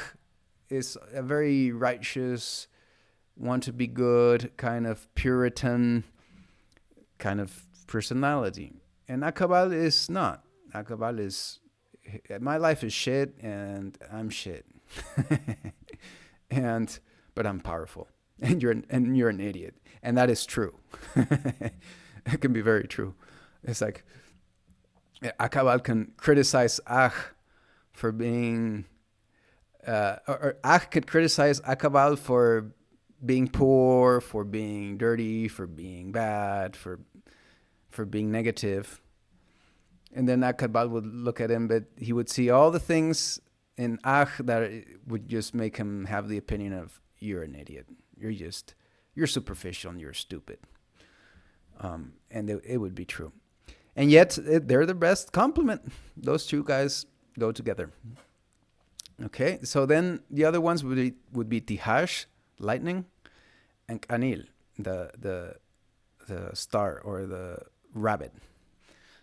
is a very righteous, want to be good, kind of Puritan kind of personality. And Akbal is not. Akbal is, my life is shit and I'm shit. But I'm powerful. And you're an idiot. And that is true. It can be very true. It's like Akbal can criticize Ach for being or Ach could criticize Akbal for being poor, for being dirty, for being bad, for being negative. And then Akbal would look at him, but he would see all the things in Ach that would just make him have the opinion of, you're an idiot. You're superficial and you're stupid. And it would be true. And yet, they're the best complement. Those two guys go together. Okay, so then the other ones would be Tihash, lightning, and Anil, the star or the rabbit.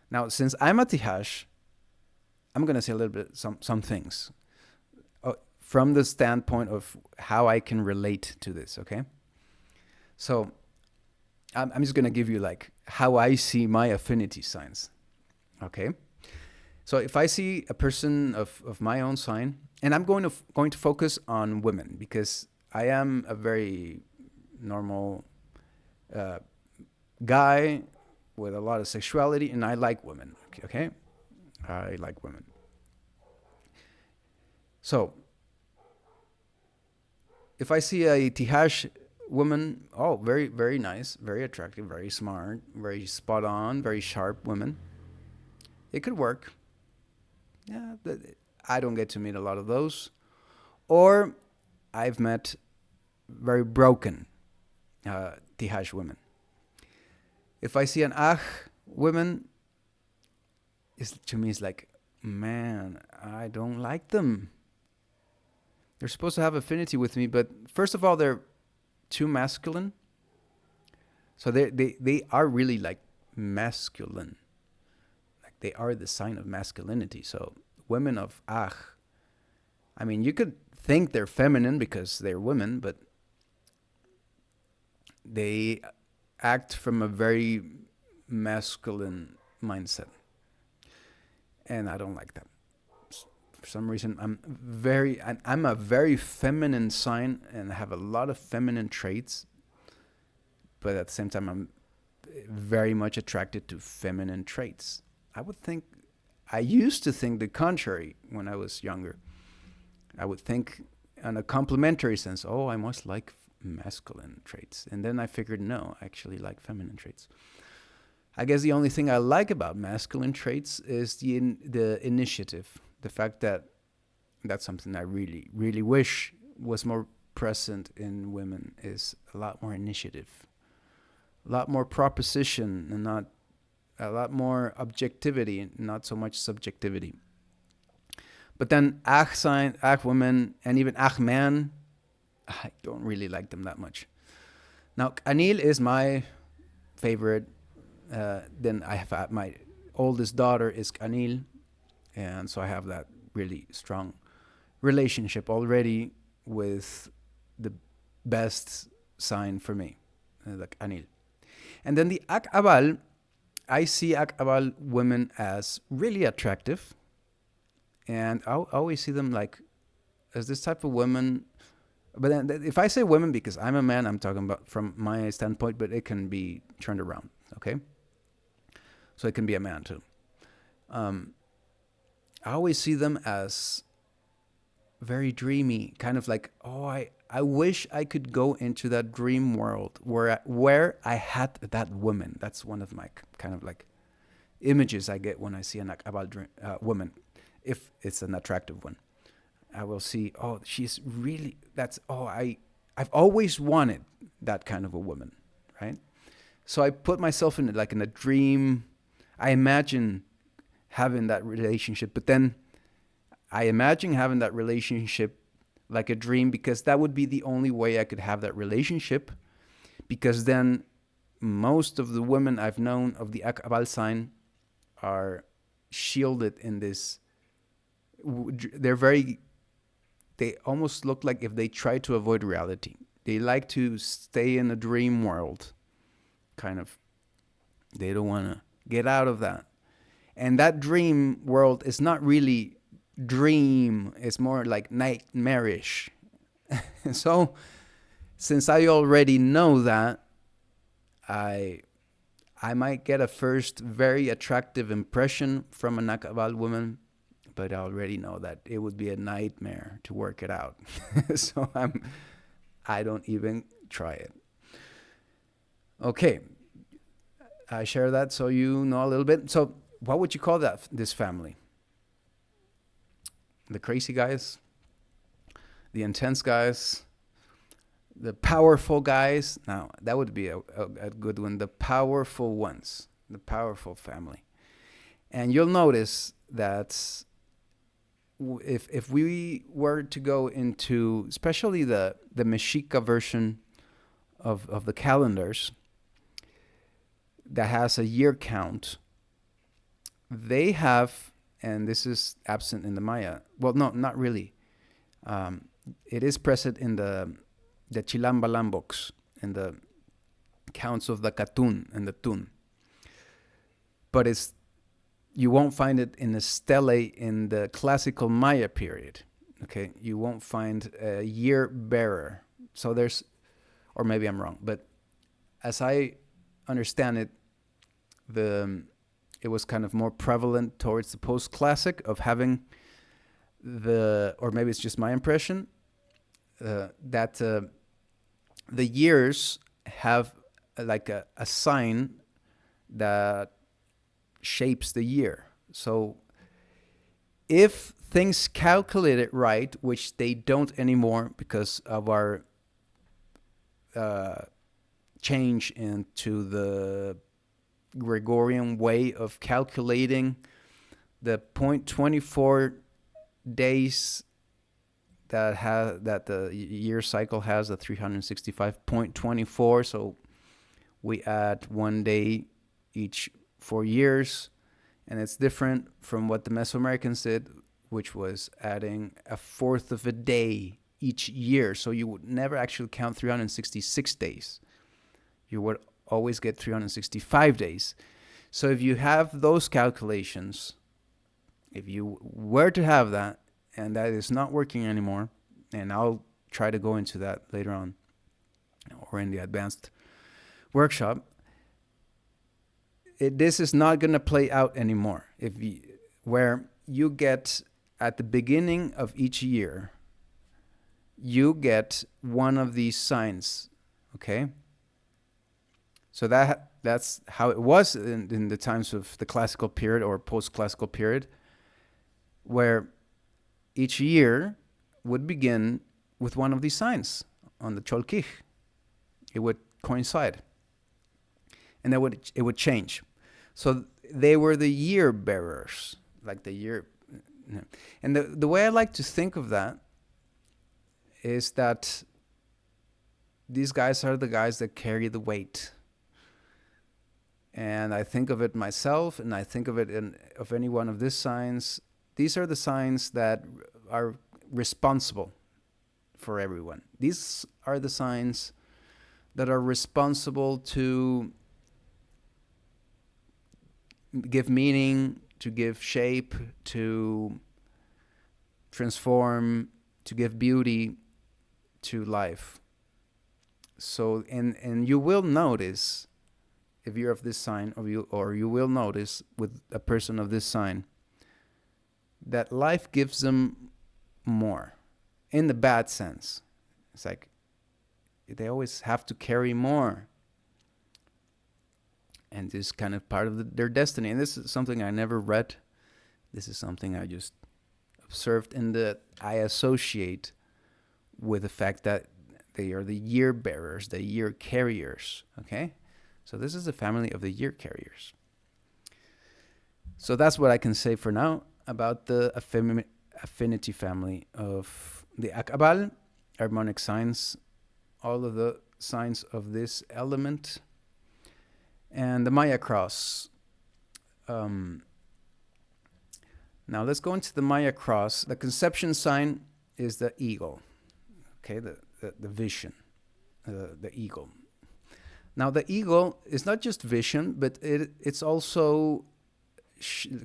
Now, since I'm a Tihash, I'm going to say a little bit some things from the standpoint of how I can relate to this, okay? So I'm just going to give you like how I see my affinity signs, okay? So if I see a person of my own sign, and I'm going to focus on women because I am a very normal guy with a lot of sexuality, and I like women, okay? I like women. So if I see a Tihash woman, oh, very, very nice, very attractive, very smart, very spot on, very sharp woman, it could work. Yeah, I don't get to meet a lot of those. Or I've met very broken Tihash women. If I see an Ach woman, to me it's like, man, I don't like them. They're supposed to have affinity with me, but first of all, they're too masculine. So they are really like masculine. Like they are the sign of masculinity. So women of Ach, I mean, you could think they're feminine because they're women, but they act from a very masculine mindset. And I don't like that. For some reason, I'm a very feminine sign and I have a lot of feminine traits. But at the same time, I'm very much attracted to feminine traits. I used to think the contrary when I was younger. I would think in a complementary sense, oh, I must like masculine traits. And then I figured, no, I actually like feminine traits. I guess the only thing I like about masculine traits is the initiative. The fact that that's something I really, really wish was more present in women, is a lot more initiative, a lot more proposition, and not a lot more objectivity, not so much subjectivity. But then Ach sign, Ach women, and even Ach man, I don't really like them that much. Now, Anil is my favorite. Then I have my oldest daughter is Anil, and so I have that really strong relationship already with the best sign for me, like Anil. And then the Ak'ab'al, I see Ak'ab'al women as really attractive, and I always see them like as this type of women. But then if I say women, because I'm a man, I'm talking about from my standpoint, but it can be turned around, okay? So it can be a man too. I always see them as very dreamy, kind of like, oh, I wish I could go into that dream world where I had that woman. That's one of my kind of like images I get when I see an Ak'ab'al woman, if it's an attractive one. I will see, oh, she's really, I've always wanted that kind of a woman, right? So I put myself in like in a dream. I imagine having that relationship, but then I imagine having that relationship like a dream, because that would be the only way I could have that relationship, because then most of the women I've known of the Ak'ab'al sign are shielded in this. They almost look like if they try to avoid reality. They like to stay in a dream world, kind of. They don't want to get out of that. And that dream world is not really dream, it's more like nightmarish. So, since I already know that, I might get a first very attractive impression from an Ak'ab'al woman, but I already know that it would be a nightmare to work it out. So I don't even try it. Okay, I share that so you know a little bit. So what would you call this family? The crazy guys, the intense guys, the powerful guys. Now that would be a good one. The powerful ones, the powerful family. And you'll notice that if we were to go into especially the Mexica version of the calendars that has a year count, they have, and this is absent in the Maya. Well, no, not really. It is present in the Chilambalam books, in the counts of the Katun and the Tun. But you won't find it in the stele in the classical Maya period. Okay, you won't find a year bearer. So there's, or maybe I'm wrong, but as I understand it, it was kind of more prevalent towards the post-classic of having or maybe it's just my impression, that the years have like a sign that shapes the year. So if things calculate it right, which they don't anymore because of our change into the Gregorian way of calculating the 0.24 days that the year cycle has, the 365.24. So we add 1 day each 4 years, and it's different from what the Mesoamericans did, which was adding a fourth of a day each year. So you would never actually count 366 days. You would always get 365 days. So if you have those calculations, if you were to have that, and that is not working anymore, and I'll try to go into that later on or in the advanced workshop, this is not going to play out anymore. Where you get at the beginning of each year, you get one of these signs, okay? So that's how it was in the times of the classical period or post-classical period, where each year would begin with one of these signs on the Cholkij. It would coincide. And it would change. So they were the year bearers, like the year. And the way I like to think of that is that these guys are the guys that carry the weight. And I think of it myself, and I think of it of any one of these signs. These are the signs that are responsible for everyone. These are the signs that are responsible to give meaning, to give shape, to transform, to give beauty to life. So, and you will notice, if you're of this sign, or you will notice with a person of this sign, that life gives them more, in the bad sense. It's like they always have to carry more, and this is kind of part of their destiny. And this is something I never read. This is something I just observed, and that I associate with the fact that they are the year bearers, the year carriers. Okay, so this is the family of the year carriers. So that's what I can say for now about the affinity family of the Ak'ab'al, harmonic signs, all of the signs of this element, and the Maya cross. Now let's go into the Maya cross. The conception sign is the eagle. Okay, the vision, the eagle. Now the eagle is not just vision, but it's also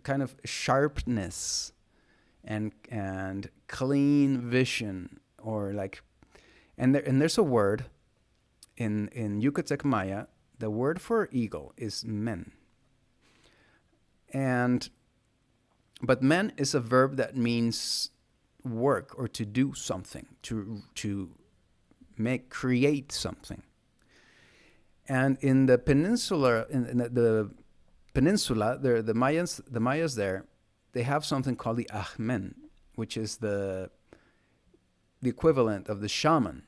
kind of sharpness and clean vision, or like, and there's a word in Yucatec Maya. The word for eagle is men, but men is a verb that means work or to do something, to create something. And in the peninsula, the Mayas there, they have something called the Ahmen, which is the equivalent of the shaman,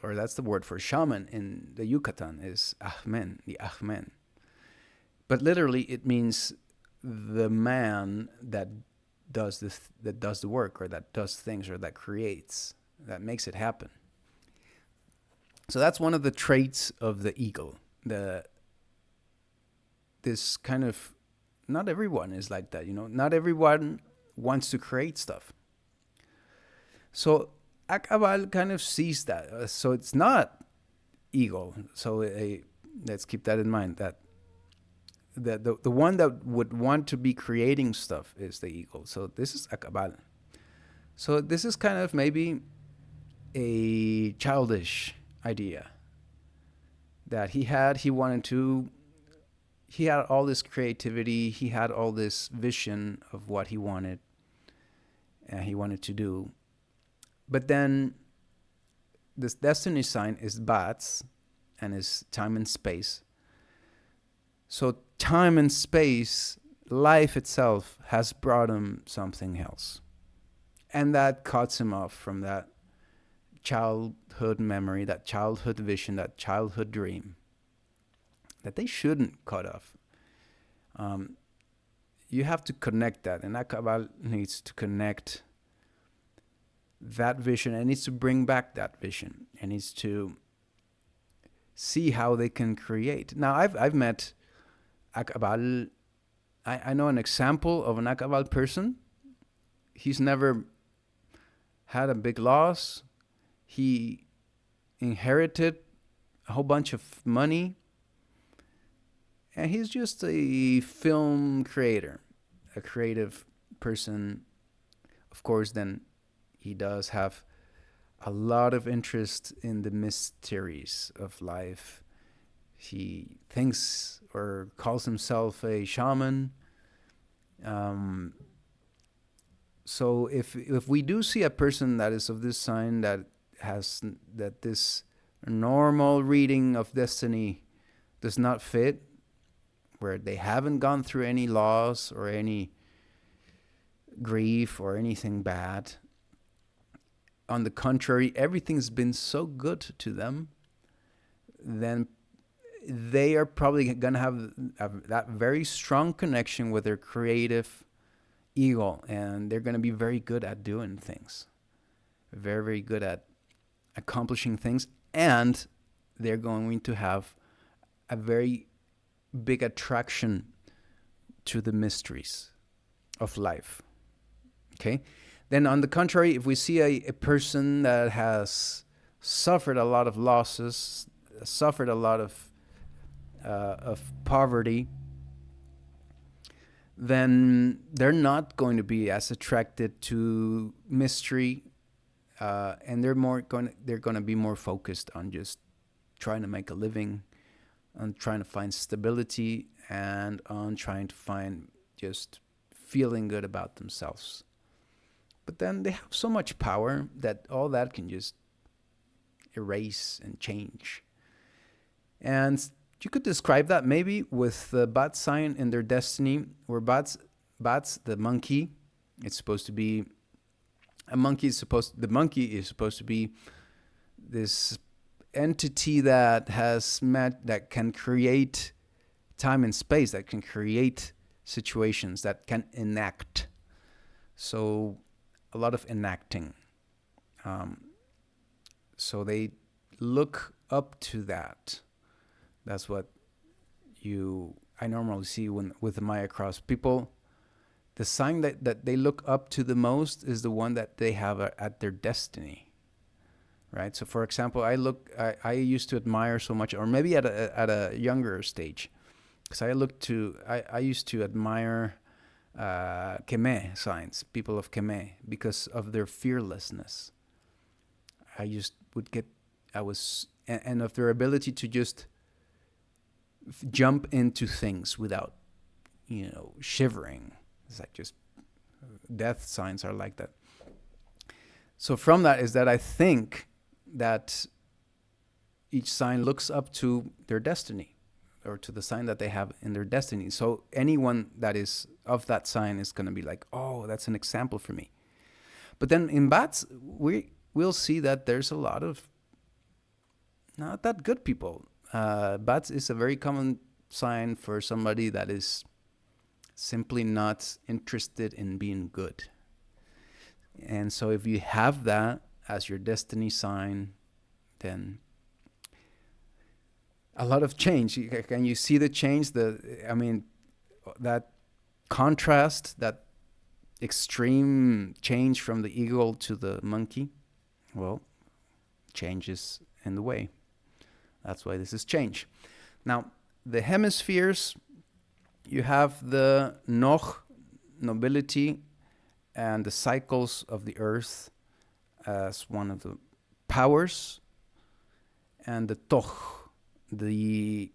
or that's the word for shaman in the Yucatan, is Ahmen, the Ahmen. But literally it means the man that does the work, or that does things, or that creates, that makes it happen. So that's one of the traits of the eagle. This kind of, not everyone is like that, not everyone wants to create stuff. So Ak'ab'al kind of sees that. So it's not eagle. So let's keep that in mind, that the one that would want to be creating stuff is the eagle. So this is Ak'ab'al. So this is kind of maybe a childish idea that he had. He had all this creativity, he had all this vision of what he wanted to do. But then this destiny sign is bats, and is time and space. So time and space, life itself, has brought him something else, and that cuts him off from that childhood memory, that childhood vision, that childhood dream, that they shouldn't cut off. You have to connect that, and Ak'ab'al needs to connect that vision, and needs to bring back that vision, and needs to see how they can create. Now I've met Ak'ab'al. I know an example of an Ak'ab'al person. He's never had a big loss. He inherited a whole bunch of money, and he's just a film creator, a creative person. Of course, then he does have a lot of interest in the mysteries of life. He thinks, or calls himself, a shaman. So if we do see a person that is of this sign, that this normal reading of destiny does not fit, where they haven't gone through any loss or any grief or anything bad, on the contrary, everything's been so good to them, then they are probably going to have that very strong connection with their creative ego, and they're going to be very good at doing things, very, very good at accomplishing things, and they're going to have a very big attraction to the mysteries of life. Okay? Then on the contrary, if we see a person that has suffered a lot of losses, suffered a lot of poverty, then they're not going to be as attracted to mystery, and they're going to be more focused on just trying to make a living, on trying to find stability, and on trying to find just feeling good about themselves. But then they have so much power that all that can just erase and change. And you could describe that maybe with the bat sign in their destiny, where bats, the monkey, it's supposed to be the monkey is supposed to be this entity that can create time and space, that can create situations, that can enact. So a lot of enacting. So they look up to that. That's what I normally see with the Maya cross. People, the sign that they look up to the most is the one that they have at their destiny, right? So, for example, I used to admire so much, or maybe at a younger stage, because I used to admire Keme signs, people of Keme, because of their fearlessness. And of their ability to just jump into things without, shivering. It's like just death signs are like that. So from that is that I think that each sign looks up to their destiny, or to the sign that they have in their destiny. So anyone that is of that sign is going to be like, oh, that's an example for me. But then in bats, we'll see that there's a lot of not that good people. Bats is a very common sign for somebody that is simply not interested in being good. And so if you have that as your destiny sign, then a lot of change. Can you see the change? That contrast, that extreme change from the eagle to the monkey. Well, change is in the way. That's why this is change. Now, the hemispheres, you have the Noch, nobility, and the cycles of the earth as one of the powers, and the Toch, the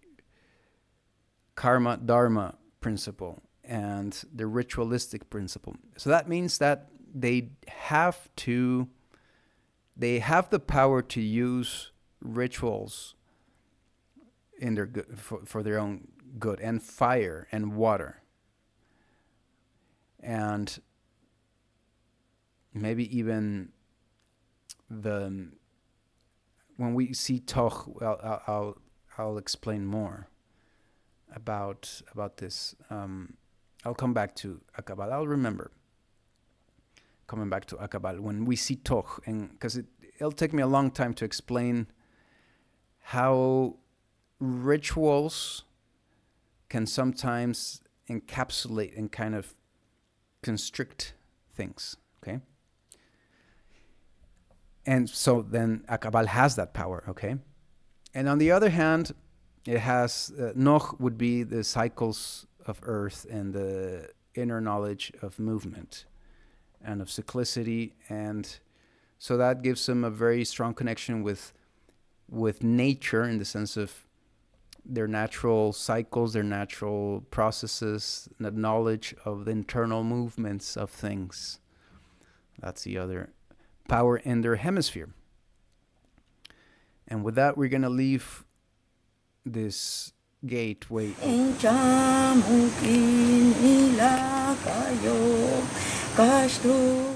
karma dharma principle, and the ritualistic principle. So that means that they have the power to use rituals in their good, for their own good, and fire and water, and maybe even when we see Toch, I'll explain more about this. I'll come back to Ak'ab'al. I'll remember coming back to Ak'ab'al when we see Toch, and because it'll take me a long time to explain how rituals can sometimes encapsulate and kind of constrict things, okay? And so then Ak'ab'al has that power, okay? And on the other hand, it has, Noch would be the cycles of earth and the inner knowledge of movement and of cyclicity. And so that gives them a very strong connection with nature, in the sense of their natural cycles, their natural processes, the knowledge of the internal movements of things. That's the other power in their hemisphere. And with that, we're going to leave this gateway. Kayo,